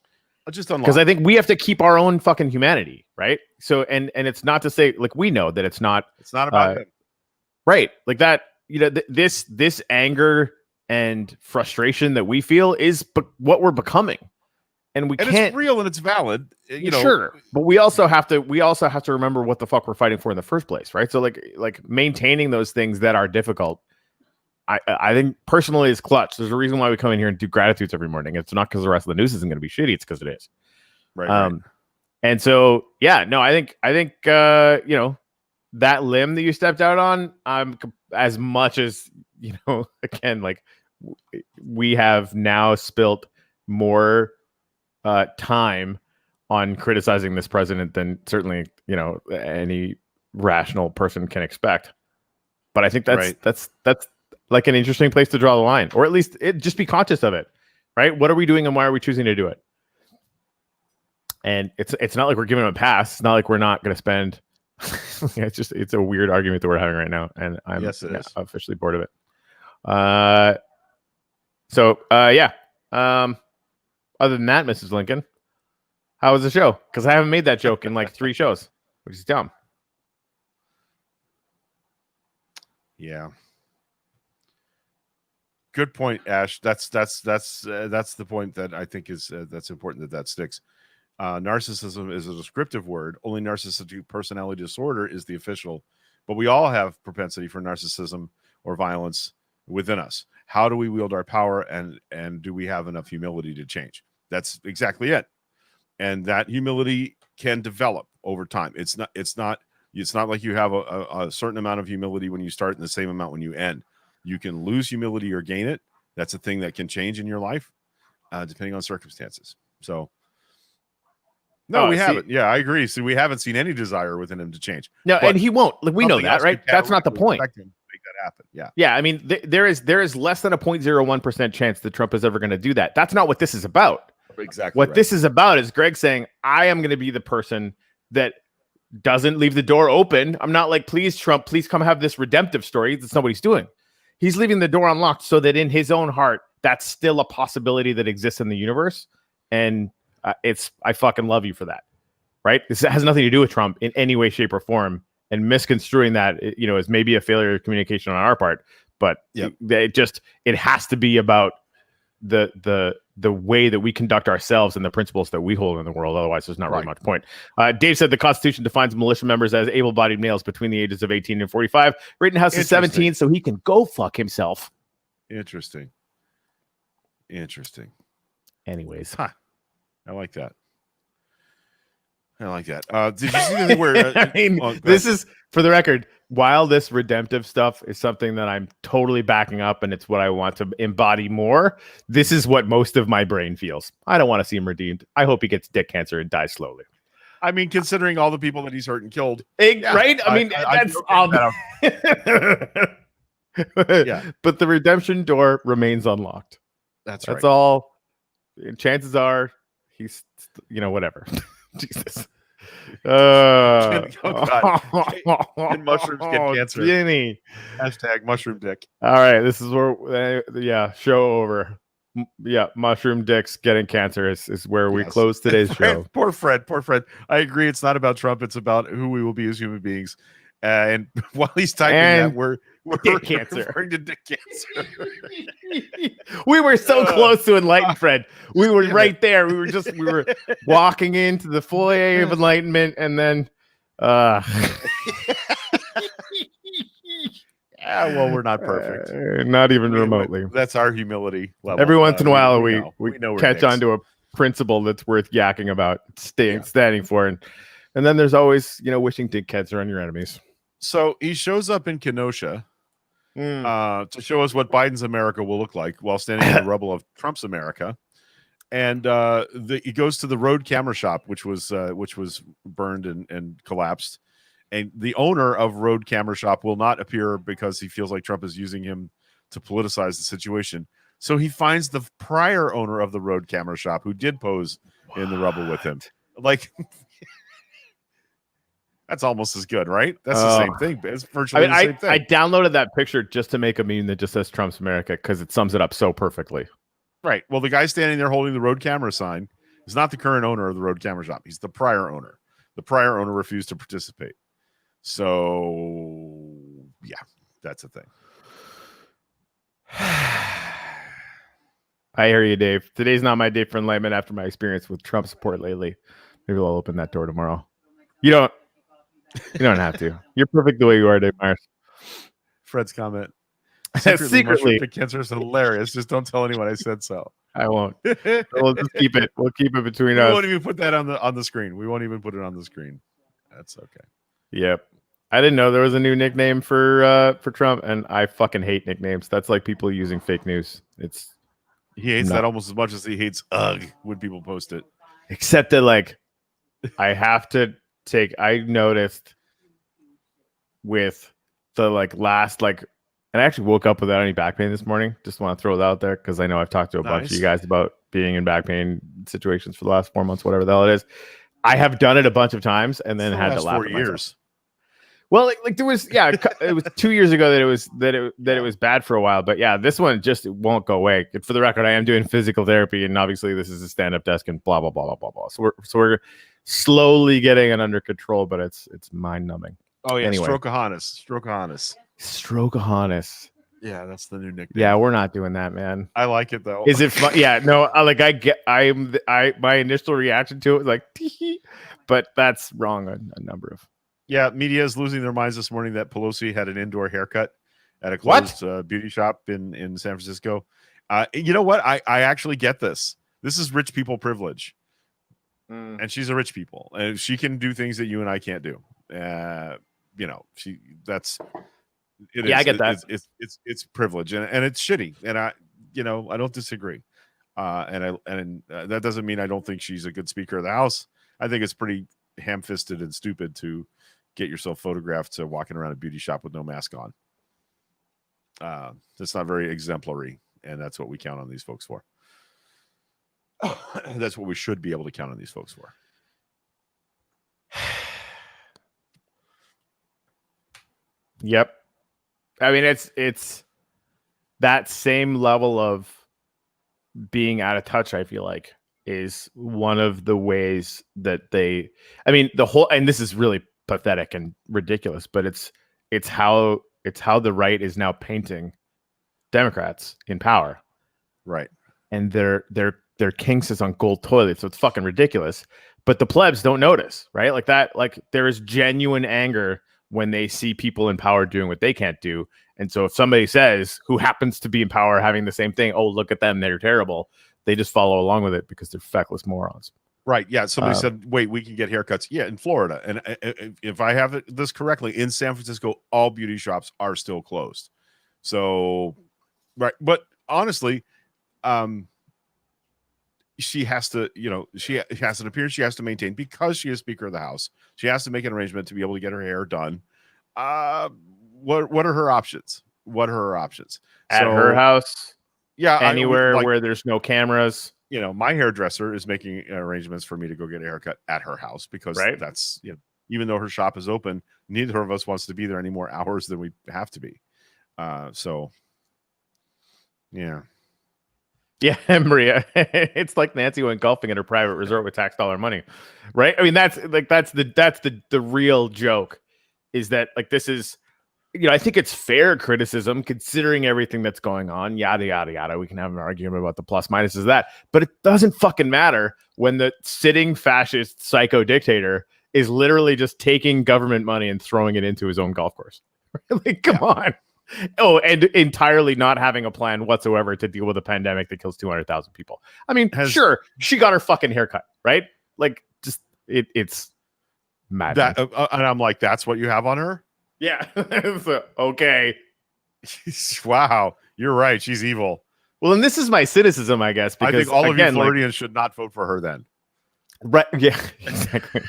Just unlocked. Because I think we have to keep our own fucking humanity, right? So, and it's not to say, like, we know that it's not about him. Right. Like that, this anger and frustration that we feel is what we're becoming. And can't. It's real and it's valid, Sure, but we also have to remember what the fuck we're fighting for in the first place, right? So like maintaining those things that are difficult, I think personally is clutch. There's a reason why we come in here and do gratitudes every morning. It's not because the rest of the news isn't going to be shitty. It's because it is. Right. And so I think that limb that you stepped out on, as much as again, like we have now spilt more time on criticizing this president than certainly any rational person can expect. But I think that's like an interesting place to draw the line, or at least just be conscious of it, right? What are we doing and why are we choosing to do it? And it's not like we're giving him a pass. It's not like we're not going to spend Yeah, it's a weird argument that we're having right now, and I'm Yes, it is. officially bored of it. Yeah. Other than that, Mrs. Lincoln, how was the show? Because I haven't made that joke in like 3 shows, which is dumb. Yeah. Good point, Ash. That's the point that I think is that's important that sticks. Narcissism is a descriptive word. Only narcissistic personality disorder is the official, but we all have propensity for narcissism or violence within us. How do we wield our power, and do we have enough humility to change? That's exactly it. And that humility can develop over time. It's not like you have a certain amount of humility when you start and the same amount when you end. You can lose humility or gain it. That's a thing that can change in your life, depending on circumstances. So, no, we haven't. Yeah, I agree. So we haven't seen any desire within him to change. No, and he won't. Like, we know that, right? That's not the point. Make that happen. Yeah. Yeah, I mean, there is less than a 0.01% chance that Trump is ever going to do that. That's not what this is about. Exactly. What this is about is Greg saying, I am going to be the person that doesn't leave the door open. I'm not like, please, Trump, please come have this redemptive story. That's not what he's doing. He's leaving the door unlocked so that in his own heart, that's still a possibility that exists in the universe. And I fucking love you for that. Right? This has nothing to do with Trump in any way, shape, or form. And misconstruing that, is maybe a failure of communication on our part. But it has to be about the way that we conduct ourselves and the principles that we hold in the world. Otherwise, there's not really much point. Dave said the Constitution defines militia members as able-bodied males between the ages of 18 and 45. Rittenhouse is 17, so he can go fuck himself. Interesting. Anyways. Huh. I like that. Did you see anything where... I mean, this is, for the record, while this redemptive stuff is something that I'm totally backing up and it's what I want to embody more, this is what most of my brain feels. I don't want to see him redeemed. I hope he gets dick cancer and dies slowly. I mean, considering all the people that he's hurt and killed. Right? I mean, that's... Yeah. But the redemption door remains unlocked. That's all. Chances are he's, whatever. Jesus. God. And mushrooms get cancer. Jenny. Hashtag mushroom dick. All right. This is where, show over. Yeah. Mushroom dicks getting cancer is where we close today's show. Poor Fred. I agree. It's not about Trump. It's about who we will be as human beings. And while he's typing that, we're referring to dick cancer. We were so close to enlightened Fred. We were right there. We were walking into the foyer of enlightenment, and then well, we're not perfect. Not even remotely. That's our humility level. Every once in a while we know catch on to a principle that's worth yakking about, standing for, and then there's always, wishing dick cancer on your enemies. So he shows up in Kenosha to show us what Biden's America will look like while standing in the rubble of Trump's America. And he goes to the Road Camera Shop, which was burned and collapsed. And the owner of Road Camera Shop will not appear because he feels like Trump is using him to politicize the situation. So he finds the prior owner of the Road Camera Shop who did pose in the rubble with him. Like... That's almost as good, right? That's the same thing. It's virtually the same thing. I downloaded that picture just to make a meme that just says Trump's America because it sums it up so perfectly. Right. Well, the guy standing there holding the Road Camera sign is not the current owner of the Road Camera Shop. He's the prior owner. The prior owner refused to participate. So, yeah, that's a thing. I hear you, Dave. Today's not my day for enlightenment after my experience with Trump support lately. Maybe I'll open that door tomorrow. You don't have to. You're perfect the way you are, Dave Myers. Fred's comment. Secretly. Mushroom cancer is hilarious. Just don't tell anyone I said so. I won't. We'll just keep it. We'll keep it between us. We won't even put that on the screen. We won't even put it on the screen. That's okay. Yep. I didn't know there was a new nickname for Trump, and I fucking hate nicknames. That's like people using fake news. He hates that almost as much as he hates ugh when people post it. Except that I have to I noticed with the last and I actually woke up without any back pain this morning. Just want to throw it out there because I know I've talked to a bunch of you guys about being in back pain situations for the last 4 months, whatever the hell it is. I have done it a bunch of times and then had to laugh 4 years. Well, like there was, yeah, it was 2 years ago that it was bad for a while, but yeah, this one just won't go away. For the record, I am doing physical therapy, and obviously this is a stand-up desk and blah blah blah blah blah blah. So we're slowly getting it under control, but it's mind numbing. Oh yeah, Anyway. Strokeahanus. Yeah, that's the new nickname. Yeah, we're not doing that, man. I like it though. Is it fun? Yeah, no, my initial reaction to it was like, tee-hee, but that's wrong on a number of. Yeah, media is losing their minds this morning that Pelosi had an indoor haircut at a closed beauty shop in San Francisco. You know what? I actually get this. This is rich people privilege. And she's a rich people. And she can do things that you and I can't do. You know, I get that. It's privilege and it's shitty. And I don't disagree. And that doesn't mean I don't think she's a good Speaker of the House. I think it's pretty ham-fisted and stupid to get yourself photographed walking around a beauty shop with no mask on. That's not very exemplary, and that's what we count on these folks for. That's what we should be able to count on these folks for. Yep. I mean, it's that same level of being out of touch, I feel like, is one of the ways that the whole, and this is really pathetic and ridiculous, but it's how the right is now painting Democrats in power, right? And their king sits on gold toilets, so it's fucking ridiculous. But the plebs don't notice, right? Like that, like there is genuine anger when they see people in power doing what they can't do. And so if somebody says, who happens to be in power having the same thing, oh, look at them, they're terrible, they just follow along with it because they're feckless morons. Right. Yeah. Somebody said, wait, we can get haircuts. Yeah. In Florida. And if I have this correctly, in San Francisco, all beauty shops are still closed. So, right. But honestly, she has to, she has an appearance she has to maintain because she is Speaker of the House. She has to make an arrangement to be able to get her hair done. What are her options? At her house? Yeah. Anywhere where there's no cameras. My hairdresser is making arrangements for me to go get a haircut at her house because that's, even though her shop is open, neither of us wants to be there any more hours than we have to be. So, yeah. Yeah, Maria. It's like Nancy went golfing at her private resort with tax dollar money, right? I mean, that's the real joke, is that like this is, I think it's fair criticism considering everything that's going on, yada, yada, yada. We can have an argument about the plus minuses of that, but it doesn't fucking matter when the sitting fascist psycho dictator is literally just taking government money and throwing it into his own golf course. Like, come on. Oh, and entirely not having a plan whatsoever to deal with a pandemic that kills 200,000 people. I mean, sure, she got her fucking haircut, right? Like, just it's mad. And I'm like, that's what you have on her? Yeah. So, okay. Wow. You're right. She's evil. Well, and this is my cynicism, I guess, because I think all of you Floridians should not vote for her then. Right. Yeah, exactly.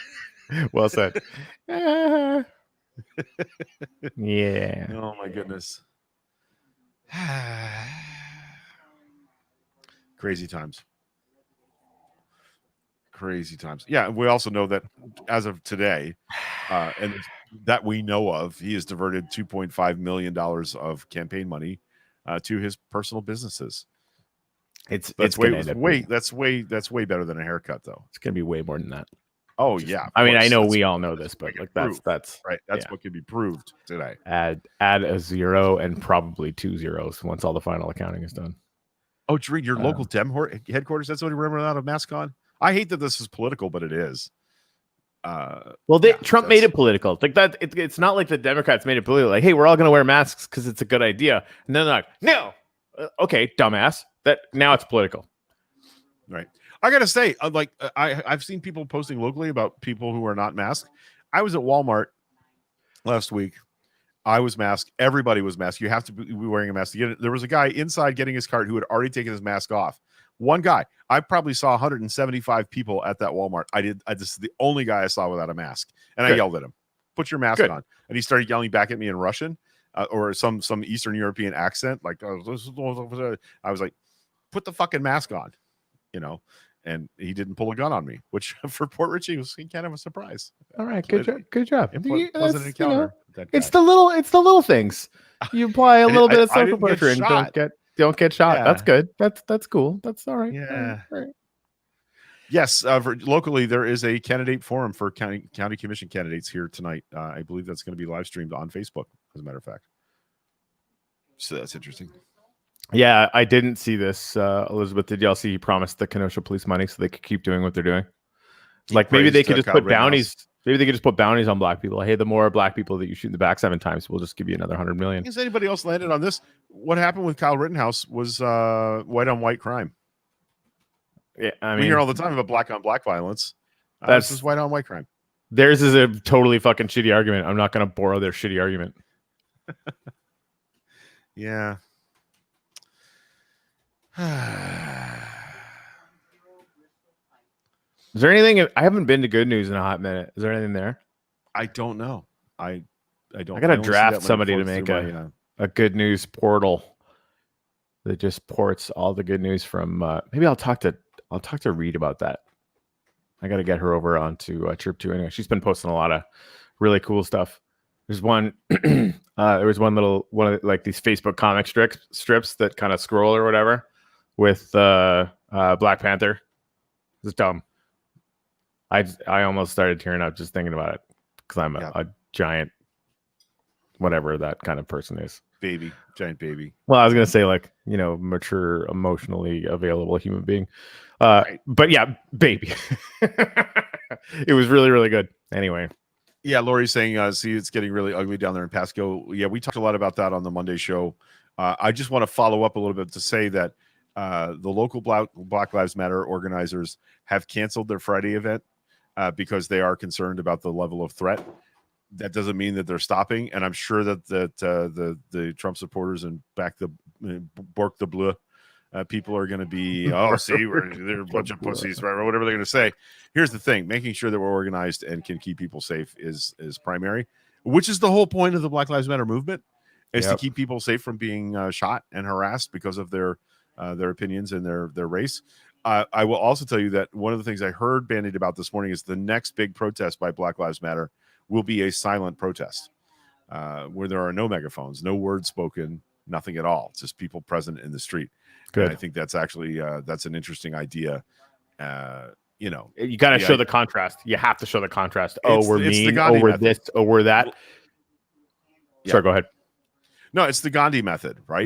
Well said. Yeah. Oh my goodness. Crazy times. Yeah, we also know that as of today, and that we know of, he has diverted $2.5 million of campaign money to his personal businesses. That's way better than a haircut, though. It's gonna be way more than that. Oh yeah. I mean, I know we all know this, but like that's right. That's what can be proved today. Add a 0 and probably 2 zeros once all the final accounting is done. Oh, Jareen, your local Dem headquarters. That's what you remember without a mask on. I hate that this is political, but it is. Trump made it political. Like that. It's not like the Democrats made it political. Like, hey, we're all going to wear masks because it's a good idea. And then they're like, no, okay, dumbass. That now it's political. Right. I gotta say, I've seen people posting locally about people who are not masked. I was at Walmart last week. I was masked. Everybody was masked. You have to be wearing a mask to get it. There was a guy inside getting his cart who had already taken his mask off. One guy. I probably saw 175 people at that Walmart. This is the only guy I saw without a mask, and I yelled at him, "Put your mask on!" And he started yelling back at me in Russian or some Eastern European accent. Like I was like, "Put the fucking mask on," and he didn't pull a gun on me, which for Port Richey was kind of a surprise. All right, good job. Good job. Pleasant encounter. It's the little things. You apply a little bit of social didn't get pressure and shot. don't get shot. Yeah. That's good. That's cool. That's all right. Yeah. All right. Yes, locally there is a candidate forum for county commission candidates here tonight. I believe that's going to be live streamed on Facebook, as a matter of fact. So that's interesting. Yeah, I didn't see this. Elizabeth, did y'all see he promised the Kenosha police money so they could keep doing what they're doing? Like maybe they could just put bounties. Maybe they could just put bounties on black people. Hey, the more black people that you shoot in the back 7 times, we'll just give you another 100 million. Has anybody else landed on this? What happened with Kyle Rittenhouse was white on white crime. Yeah, I mean, we hear all the time about black on black violence. That's this is white on white crime. Theirs is a totally fucking shitty argument. I'm not going to borrow their shitty argument. Yeah. Is there anything? I haven't been to Good News in a hot minute. Is there anything there? I don't know. I don't. I got to draft somebody to make a Good News portal that just ports all the good news from. Maybe I'll talk to Reed about that. I got to get her over onto Chirp 2 anyway. She's been posting a lot of really cool stuff. There's one. There was one of like these Facebook comic strips that kind of scroll or whatever with Black Panther. It's dumb. I almost started tearing up just thinking about it because I'm a giant, whatever that kind of person is. Giant baby. Well, I was gonna say mature, emotionally available human being. Right. But yeah, baby. It was really, really good. Anyway. Yeah, Lori's saying, see, it's getting really ugly down there in Pasco. Yeah, we talked a lot about that on the Monday show. I just want to follow up a little bit to say that the local Black Lives Matter organizers have canceled their Friday event because they are concerned about the level of threat. That doesn't mean that they're stopping, and I'm sure that the Trump supporters and Bork the Bleu people are going to be, they're a bunch of pussies, right? Or whatever they're going to say. Here's the thing: making sure that we're organized and can keep people safe is primary, which is the whole point of the Black Lives Matter movement, is to keep people safe from being shot and harassed because of their opinions and their race. I will also tell you that one of the things I heard bandied about this morning is the next big protest by Black Lives Matter will be a silent protest where there are no megaphones, no words spoken, nothing at all. It's just people present in the street. Good. And I think that's actually that's an interesting idea. You got to show the contrast. You have to show the contrast. We're mean. We're this. We're that. Yeah. Sorry, go ahead. No, it's the Gandhi method, right?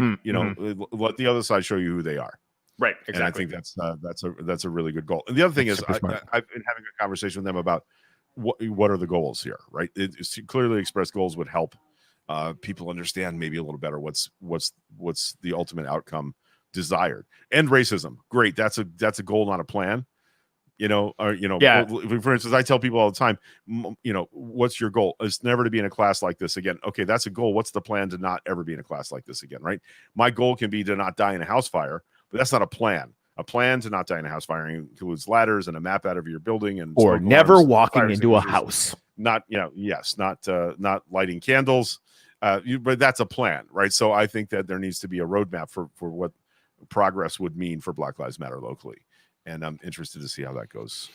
Let the other side show you who they are. Right. Exactly. And I think that's a really good goal. And the other thing is, I've been having a conversation with them about what are the goals here, right? It's clearly expressed goals would help people understand maybe a little better what's the ultimate outcome desired. End racism, great. That's a goal, not a plan. Yeah. For instance, I tell people all the time, what's your goal? It's never to be in a class like this again. Okay, that's a goal. What's the plan to not ever be in a class like this again, right? My goal can be to not die in a house fire, but that's not a plan. A plan to not die in a house fire includes ladders and a map out of your building and or never walking into a house. Not not lighting candles. But that's a plan, right? So I think that there needs to be a roadmap for what progress would mean for Black Lives Matter locally. And I'm interested to see how that goes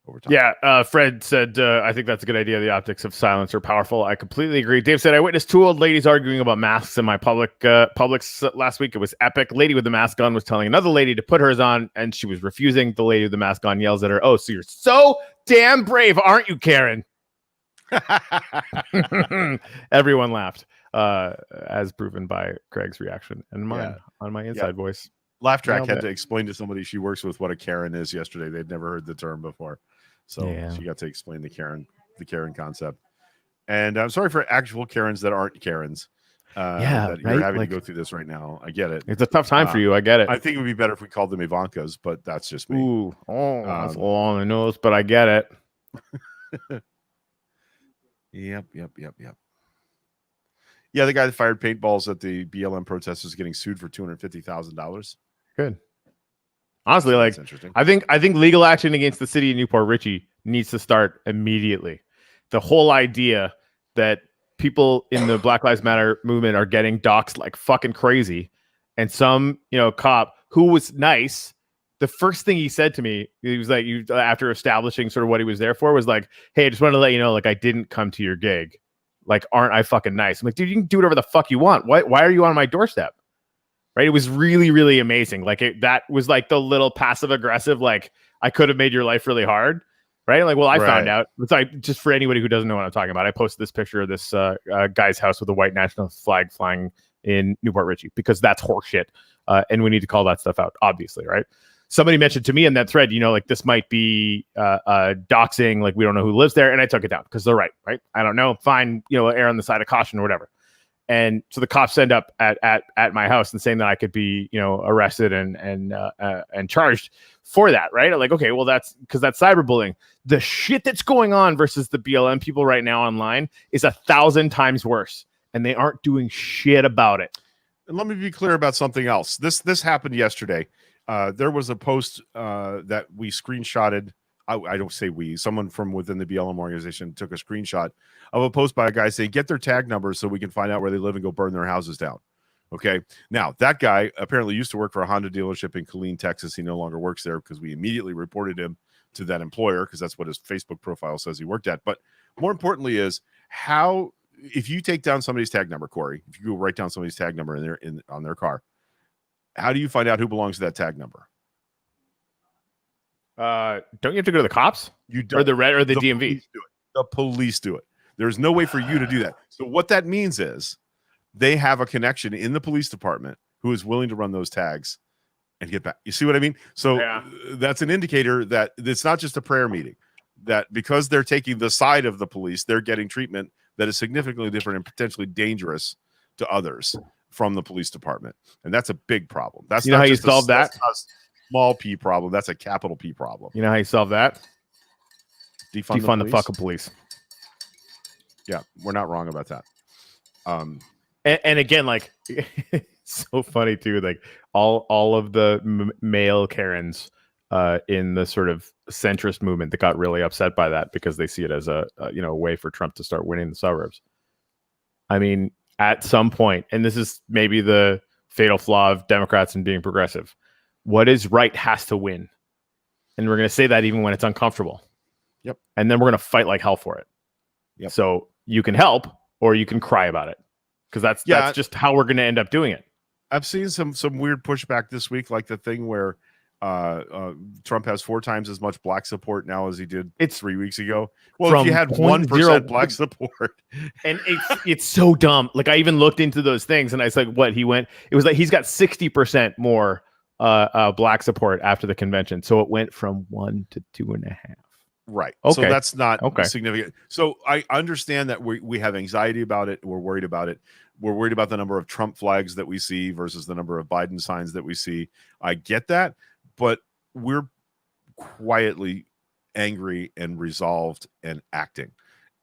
over time. Yeah, Fred said, I think that's a good idea. The optics of silence are powerful. I completely agree. Dave said, I witnessed 2 old ladies arguing about masks in my Publix last week. It was epic. Lady with the mask on was telling another lady to put hers on, and she was refusing. The lady with the mask on yells at her, "Oh, so you're so damn brave, aren't you, Karen?" Everyone laughed, as proven by Craig's reaction and mine on my inside voice. Laugh Track had to explain to somebody she works with what a Karen is yesterday. They'd never heard the term before. So she got to explain the Karen concept. And I'm sorry for actual Karens that aren't Karens. That you're having to go through this right now. I get it. It's a tough time for you. I get it. I think it would be better if we called them Ivankas, but that's just me. That's long the nose, but I get it. Yep. Yeah, the guy that fired paintballs at the BLM protest is getting sued for $250,000. Good. Honestly, that's interesting. I think legal action against the city of Newport Richey needs to start immediately. The whole idea that people in the Black Lives Matter movement are getting doxxed like fucking crazy, and some cop who was nice the first thing he said to me, he was like, you after establishing sort of what he was there for, was like, hey, I just wanted to let you know, like, I didn't come to your gig. Like, aren't I fucking nice? I'm like, dude, you can do whatever the fuck you want. Why are you on my doorstep? Right? It was really, really amazing. Like, that was like the little passive aggressive, like, I could have made your life really hard. Right? Like, well, I found out. It's like, just for anybody who doesn't know what I'm talking about, I posted this picture of this guy's house with a white national flag flying in Newport Richie, because that's horseshit. And we need to call that stuff out, obviously, right? Somebody mentioned to me in that thread, like, this might be doxing, like, we don't know who lives there. And I took it down because they're right? I don't know. Fine, err on the side of caution or whatever. And so the cops end up at my house and saying that I could be, arrested and charged for that, right? I'm like, okay, well, that's because that's cyberbullying. The shit that's going on versus the BLM people right now online is 1,000 times worse, and they aren't doing shit about it. And let me be clear about something else. This happened yesterday. There was a post that we screenshotted. I don't say we. Someone from within the BLM organization took a screenshot of a post by a guy saying, get their tag numbers so we can find out where they live and go burn their houses down. Okay. Now, that guy apparently used to work for a Honda dealership in Killeen, Texas. He no longer works there because we immediately reported him to that employer because that's what his Facebook profile says he worked at. But more importantly is how, if you take down somebody's tag number, Corey, if you go write down somebody's tag number on their car, how do you find out who belongs to that tag number? Don't you have to go to the cops? You don't. Or the red or the DMV? Police do it. The police do it. There's no way for you to do that. So what that means is they have a connection in the police department who is willing to run those tags and get back. You see what I mean? So that's an indicator that it's not just a prayer meeting, that because they're taking the side of the police, they're getting treatment that is significantly different and potentially dangerous to others from the police department. And that's a big problem. That's not how you solve that. That's not a small P problem. That's a capital P problem. You know how you solve that? Defund the fucking police. Yeah, we're not wrong about that. And again, like, it's so funny too. Like all of the male Karens in the sort of centrist movement that got really upset by that because they see it as a way for Trump to start winning the suburbs. I mean, at some point, and this is maybe the fatal flaw of Democrats and being progressive, what is right has to win, and we're going to say that even when it's uncomfortable. Yep. And then we're going to fight like hell for it. Yep. So you can help or you can cry about it, because that's just how we're going to end up doing it. I've seen some weird pushback this week, like the thing where Trump has 4 times as much black support now as he did 3 weeks ago. Well, if you had 1% black support, and it's so dumb. Like, I even looked into those things, and I was like, "What?" It was like he's got 60% more black support after the convention, so it went from 1 to 2.5. Right. Okay. So that's not significant. So I understand that we have anxiety about it. We're worried about it. We're worried about the number of Trump flags that we see versus the number of Biden signs that we see. I get that, but we're quietly angry and resolved and acting.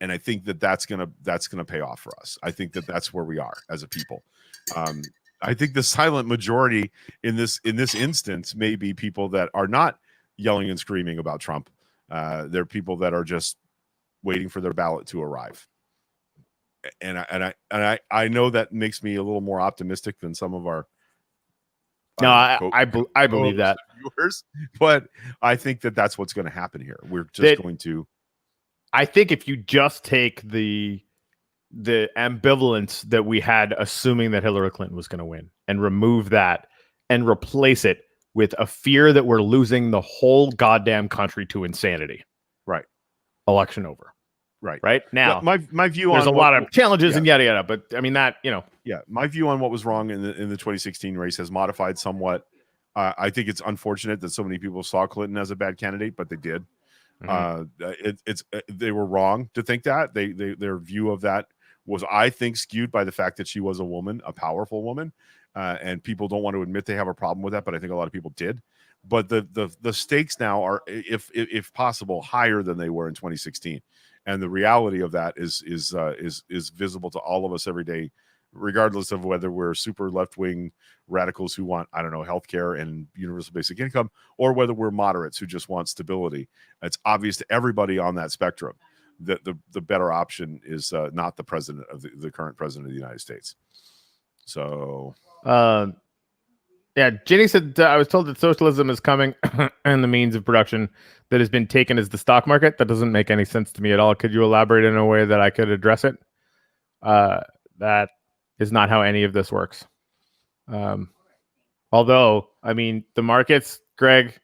And I think that's gonna pay off for us. I think that's where we are as a people. I think the silent majority in this instance may be people that are not yelling and screaming about Trump. They're people that are just waiting for their ballot to arrive. And I know that makes me a little more optimistic than some of our I believe that viewers, but I think that's what's going to happen here. We're just going to. I think if you just take the ambivalence that we had, assuming that Hillary Clinton was going to win, and remove that and replace it with a fear that we're losing the whole goddamn country to insanity. Right. Election over. Right now, my view there's on a lot of challenges and yada yada, but I mean that my view on what was wrong in the 2016 race has modified somewhat. I think it's unfortunate that so many people saw Clinton as a bad candidate, but they did. They were wrong to think that. Their view of that was, I think, skewed by the fact that she was a woman, a powerful woman, and people don't want to admit they have a problem with that, but I think a lot of people did. But the stakes now are, if possible, higher than they were in 2016. And the reality of that is visible to all of us every day, regardless of whether we're super left-wing radicals who want, I don't know, healthcare and universal basic income, or whether we're moderates who just want stability. It's obvious to everybody on that spectrum that the better option is not the president of the current president of the United States. So Yeah, Jenny said, I was told that socialism is coming and the means of production that has been taken as the stock market. That doesn't make any sense to me at all. Could you elaborate in a way that I could address it? That is not how any of this works. Although, I mean, the markets, Greg,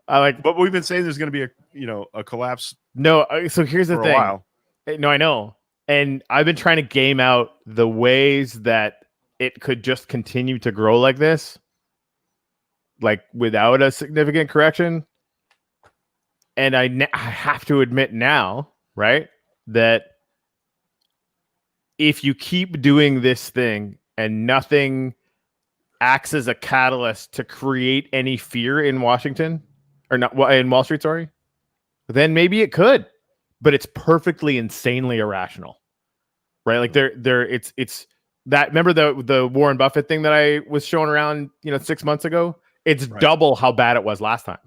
But we've been saying there's going to be a collapse. No, so here's the for thing. a while. No, I know. And I've been trying to game out the ways that it could just continue to grow like this, like without a significant correction. And I have to admit now, right, that if you keep doing this thing and nothing acts as a catalyst to create any fear in Washington or not in Wall Street, sorry, then maybe it could, but it's perfectly insanely irrational, right? Like it's that, remember the Warren Buffett thing that I was showing around, 6 months ago? It's Right. double how bad it was last time.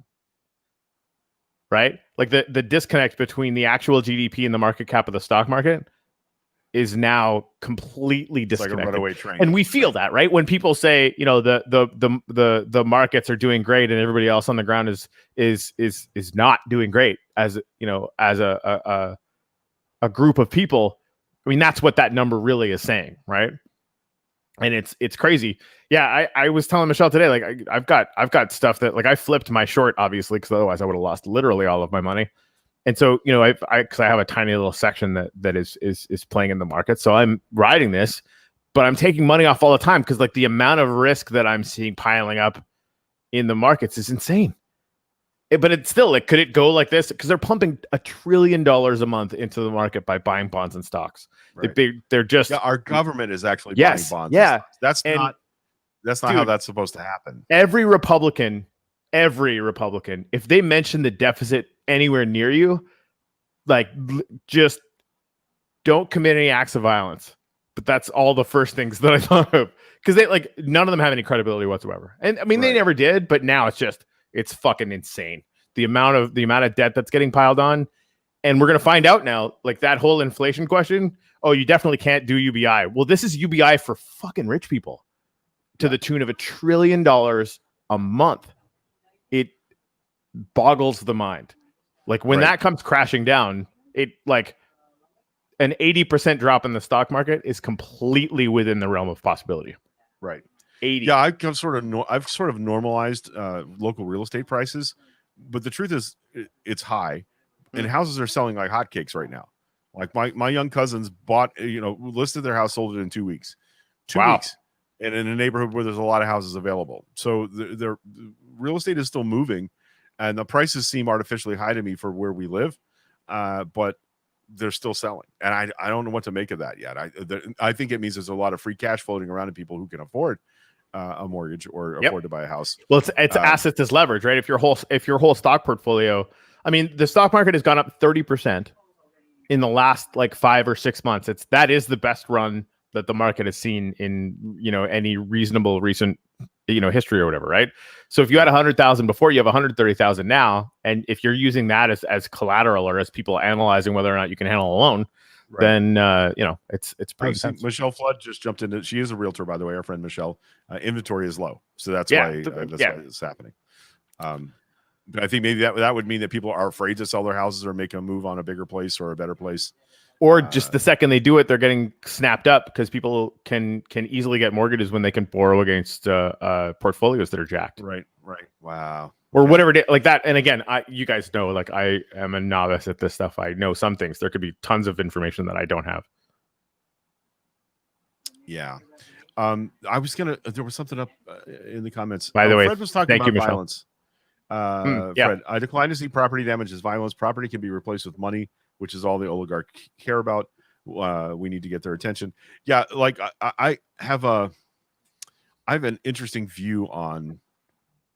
Right? Like the disconnect between the actual GDP and the market cap of the stock market is now completely It's like disconnected. a runaway train. And we feel that, right? When people say, the markets are doing great and everybody else on the ground is not doing great as a group of people. I mean, that's what that number really is saying, right? And it's crazy. Yeah, I was telling Michelle today, like I've got stuff that, like, I flipped my short, obviously, because otherwise I would have lost literally all of my money. And so, because I have a tiny little section that is playing in the market, so I'm riding this, but I'm taking money off all the time because, like, the amount of risk that I'm seeing piling up in the markets is insane. But it's still, like, could it go like this? Because they're pumping $1 trillion a month into the market by buying bonds and stocks. Right. They're just our government is actually Yes, buying bonds. yeah. That's And- not dude, how that's supposed to happen. every Republican, if they mention the deficit anywhere near you, like, just don't commit any acts of violence. But that's all the first things that I thought of, because they, like, none of them have any credibility whatsoever. And I mean, they Right. never did, but now it's fucking insane. The amount of debt that's getting piled on. And we're going to find out now, like, that whole inflation question. Oh, you definitely can't do UBI. Well, this is UBI for fucking rich people to the tune of $1 trillion a month. It boggles the mind. Like, when Right. that comes crashing down, it, like, an 80% drop in the stock market is completely within the realm of possibility. Right. 80. Yeah, I've sort of normalized local real estate prices, but the truth is it's high, and houses are selling like hotcakes right now. Like my young cousins listed their house, sold it in 2 weeks. 2 Wow. weeks, and in a neighborhood where there's a lot of houses available. So the real estate is still moving, and the prices seem artificially high to me for where we live, but they're still selling, and I don't know what to make of that yet. I think it means there's a lot of free cash floating around to people who can afford a mortgage or afford to buy a house. Well, it's assets as leverage, right? If your whole stock portfolio, I mean, the stock market has gone up 30% in the last, like, 5 or 6 months. That is the best run that the market has seen in, any reasonable recent, history or whatever, right? So if you had 100,000 before, you have 130,000 now, and if you're using that as collateral or as people analyzing whether or not you can handle a loan, then it's pretty intense. Michelle Flood just jumped into. She is a realtor, by the way. Our friend Michelle. Inventory is low, so that's why it's happening. But I think maybe that would mean that people are afraid to sell their houses or make a move on a bigger place or a better place. Or just the second they do it, they're getting snapped up because people can easily get mortgages when they can borrow against portfolios that are jacked. Right. Wow. Or whatever it is, like that. And again, you guys know, like, I am a novice at this stuff. I know some things. There could be tons of information that I don't have. Yeah. I was there was something up in the comments. By the way, Fred was talking about violence. Fred, I decline to see property damage as violence. Property can be replaced with money, which is all the oligarchs care about. We need to get their attention. Yeah, like I have an interesting view on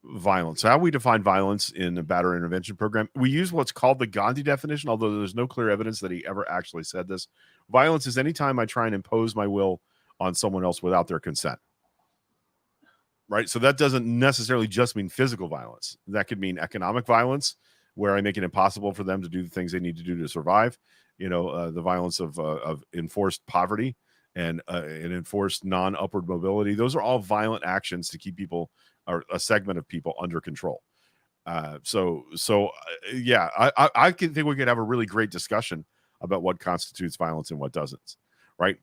violence. How we define violence in the batterer intervention program. We use what's called the Gandhi definition, although there's no clear evidence that he ever actually said this. Violence is any time I try and impose my will on someone else without their consent. Right? So that doesn't necessarily just mean physical violence. That could mean economic violence, where I make it impossible for them to do the things they need to do to survive. The violence of enforced poverty and enforced non-upward mobility. Those are all violent actions to keep people, or a segment of people, under control. Yeah, I think we could have a really great discussion about what constitutes violence and what doesn't, right?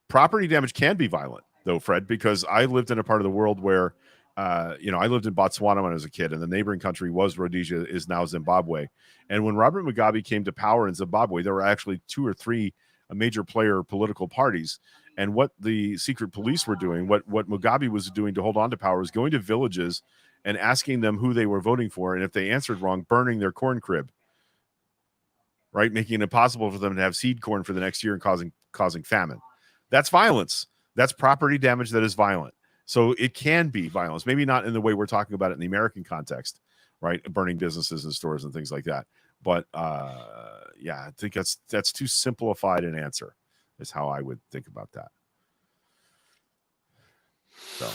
Property damage can be violent, though, Fred, because I lived in a part of the world where, I lived in Botswana when I was a kid, and the neighboring country was Rhodesia, is now Zimbabwe. And when Robert Mugabe came to power in Zimbabwe, there were actually 2 or 3 major player political parties. And what the secret police were doing, what Mugabe was doing to hold on to power, was going to villages and asking them who they were voting for. And if they answered wrong, burning their corn crib, right? Making it impossible for them to have seed corn for the next year and causing famine. That's violence. That's property damage that is violent. So it can be violence, maybe not in the way we're talking about it in the American context, right? Burning businesses and stores and things like that. But I think that's too simplified an answer, is how I would think about that. So,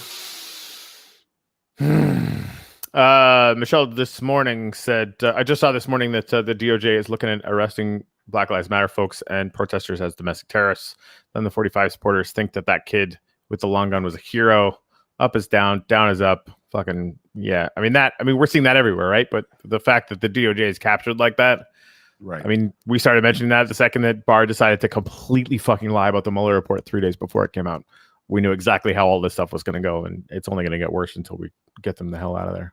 Michelle this morning said, I just saw this morning that the DOJ is looking at arresting Black Lives Matter folks and protesters as domestic terrorists. Then the 45 supporters think that kid with the long gun was a hero. Up is down, down is up. Fucking yeah. I mean, we're seeing that everywhere, right? But the fact that the DOJ is captured like that, right? I mean, we started mentioning that the second that Barr decided to completely fucking lie about the Mueller report 3 days before it came out. We knew exactly how all this stuff was going to go, and it's only going to get worse until we get them the hell out of there.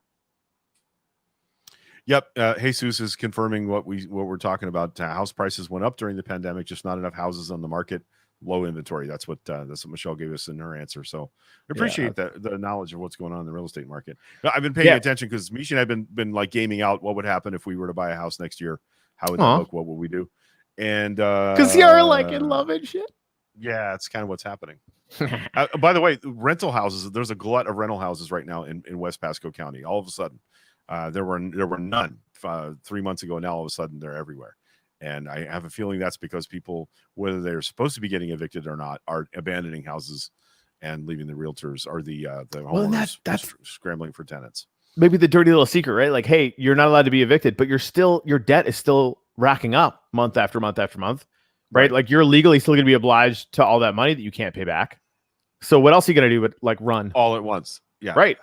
Yep. Jesus is confirming what we're talking about. House prices went up during the pandemic, just not enough houses on the market, low inventory. That's what Michelle gave us in her answer. So I appreciate the knowledge of what's going on in the real estate market. I've been paying attention because Misha and I've been like gaming out what would happen if we were to buy a house next year. How would that look? What would we do? And because you're like in love and shit. Yeah, it's kind of what's happening. By the way, rental houses, there's a glut of rental houses right now in West Pasco County. All of a sudden, there were none 3 months ago. Now all of a sudden they're everywhere. And I have a feeling that's because people, whether they're supposed to be getting evicted or not, are abandoning houses and leaving the realtors or the homeowners that's scrambling for tenants. Maybe the dirty little secret, right? Like, hey, you're not allowed to be evicted, but your debt is still racking up month after month after month. Right? Like you're legally still going to be obliged to all that money that you can't pay back. So what else are you going to do but like run all at once? Yeah. Right.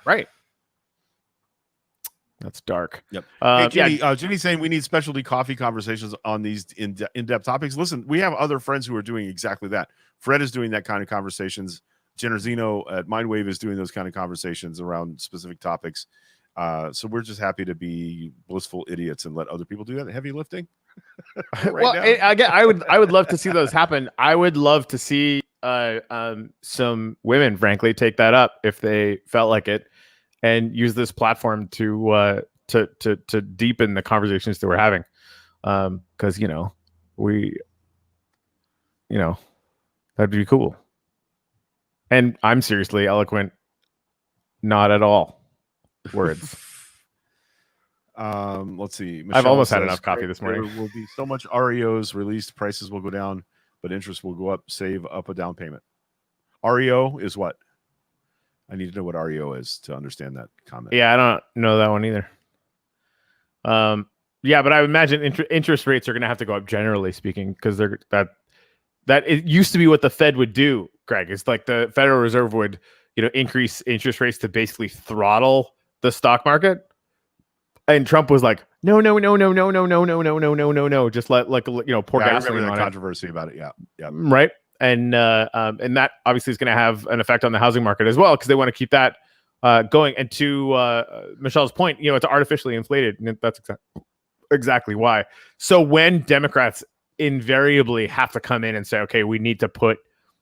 That's dark. Yep. Hey, Ginny, Ginny's saying we need specialty coffee conversations on these in-depth topics. Listen, we have other friends who are doing exactly that. Fred is doing that kind of conversations. Generzino at Mindwave is doing those kind of conversations around specific topics. So we're just happy to be blissful idiots and let other people do that heavy lifting. I would love to see those happen. I would love to see some women, frankly, take that up if they felt like it, and use this platform to deepen the conversations that we're having. Because that'd be cool. And I'm seriously eloquent, not at all. Words. Let's see. Michelle I've almost had enough coffee this morning. There will be so much REOs released, prices will go down, but interest will go up. Save up a down payment. REO is what? I need to know what REO is to understand that comment. Yeah, I don't know that one either. Yeah, but I would imagine interest rates are going to have to go up, generally speaking, because they're that it used to be what the Fed would do. Greg, it's like the Federal Reserve would increase interest rates to basically throttle the stock market. And Trump was like, no. Just let pour gasoline on controversy about it. Yeah. Right. And that obviously is going to have an effect on the housing market as well, because they want to keep that going. And to Michelle's point, it's artificially inflated, and that's exactly why. So when Democrats invariably have to come in and say, okay, we need to put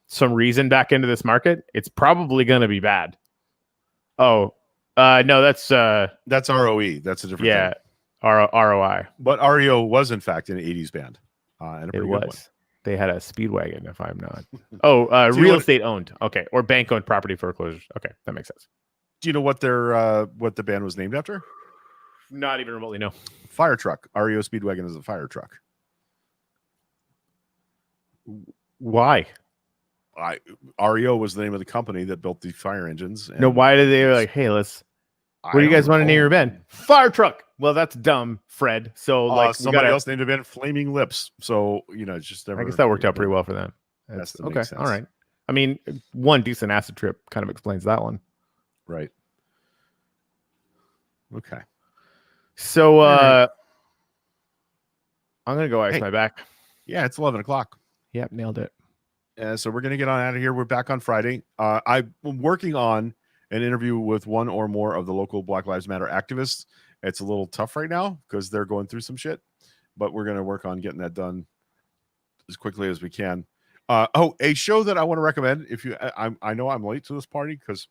some reason back into this market, it's probably going to be bad. No, that's ROE. That's a different thing. ROI. But REO was in fact an 80s band. And a pretty good one. They had a Speedwagon, if I'm not. Real estate owned. Okay. Or bank owned property foreclosures. Okay. That makes sense. Do you know what what the band was named after? Not even remotely, no. Fire truck. REO Speedwagon is a fire truck. Why? REO was the name of the company that built the fire engines. No, why did they like, hey, what do you guys want to name your band? Fire truck. Well, that's dumb, Fred. So somebody else named a band Flaming Lips. So it's just never. I guess that worked out pretty well for them. That's to okay. make sense. All right. I mean, one decent acid trip kind of explains that one. Right. Okay. So right. I'm gonna go ice my back. Yeah, it's 11 o'clock. Yep, nailed it. So we're gonna get on out of here. We're back on Friday. I'm working on an interview with one or more of the local Black Lives Matter activists. It's a little tough right now because they're going through some shit, but we're gonna work on getting that done as quickly as we can. A show that I want to recommend. If you, I know I'm late to this party because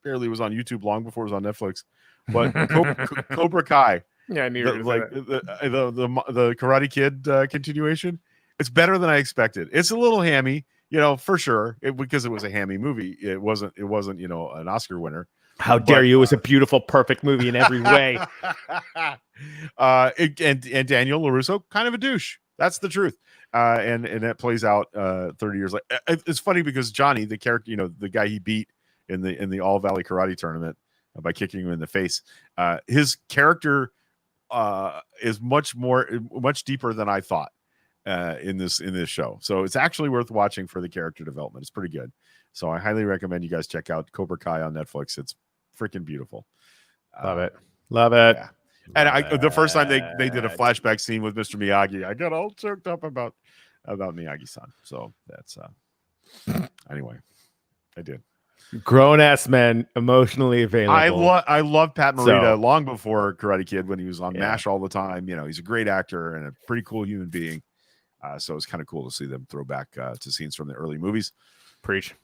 barely was on YouTube long before it was on Netflix, but Cobra Kai. Yeah, I knew the Karate Kid continuation. It's better than I expected. It's a little hammy, for sure, because it was a hammy movie. It wasn't, an Oscar winner. How dare you? It was a beautiful, perfect movie in every way. And Daniel LaRusso, kind of a douche. That's the truth. And that plays out 30 years later. It's funny because Johnny, the character, the guy he beat in the All Valley Karate tournament by kicking him in the face, his character is much deeper than I thought in this show. So it's actually worth watching for the character development. It's pretty good. So I highly recommend you guys check out Cobra Kai on Netflix. It's freaking beautiful. Love it. Yeah. And the first time they did a flashback scene with Mr. Miyagi, I got all choked up about Miyagi-san. So that's anyway, I did. Grown ass men emotionally available. I love Pat Morita long before Karate Kid when he was on MASH all the time. He's a great actor and a pretty cool human being. So it's kind of cool to see them throw back to scenes from the early movies. Preach.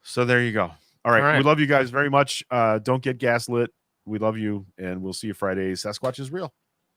So there you go. All right. We love you guys very much. Don't get gaslit. We love you, and we'll see you Friday. Sasquatch is real.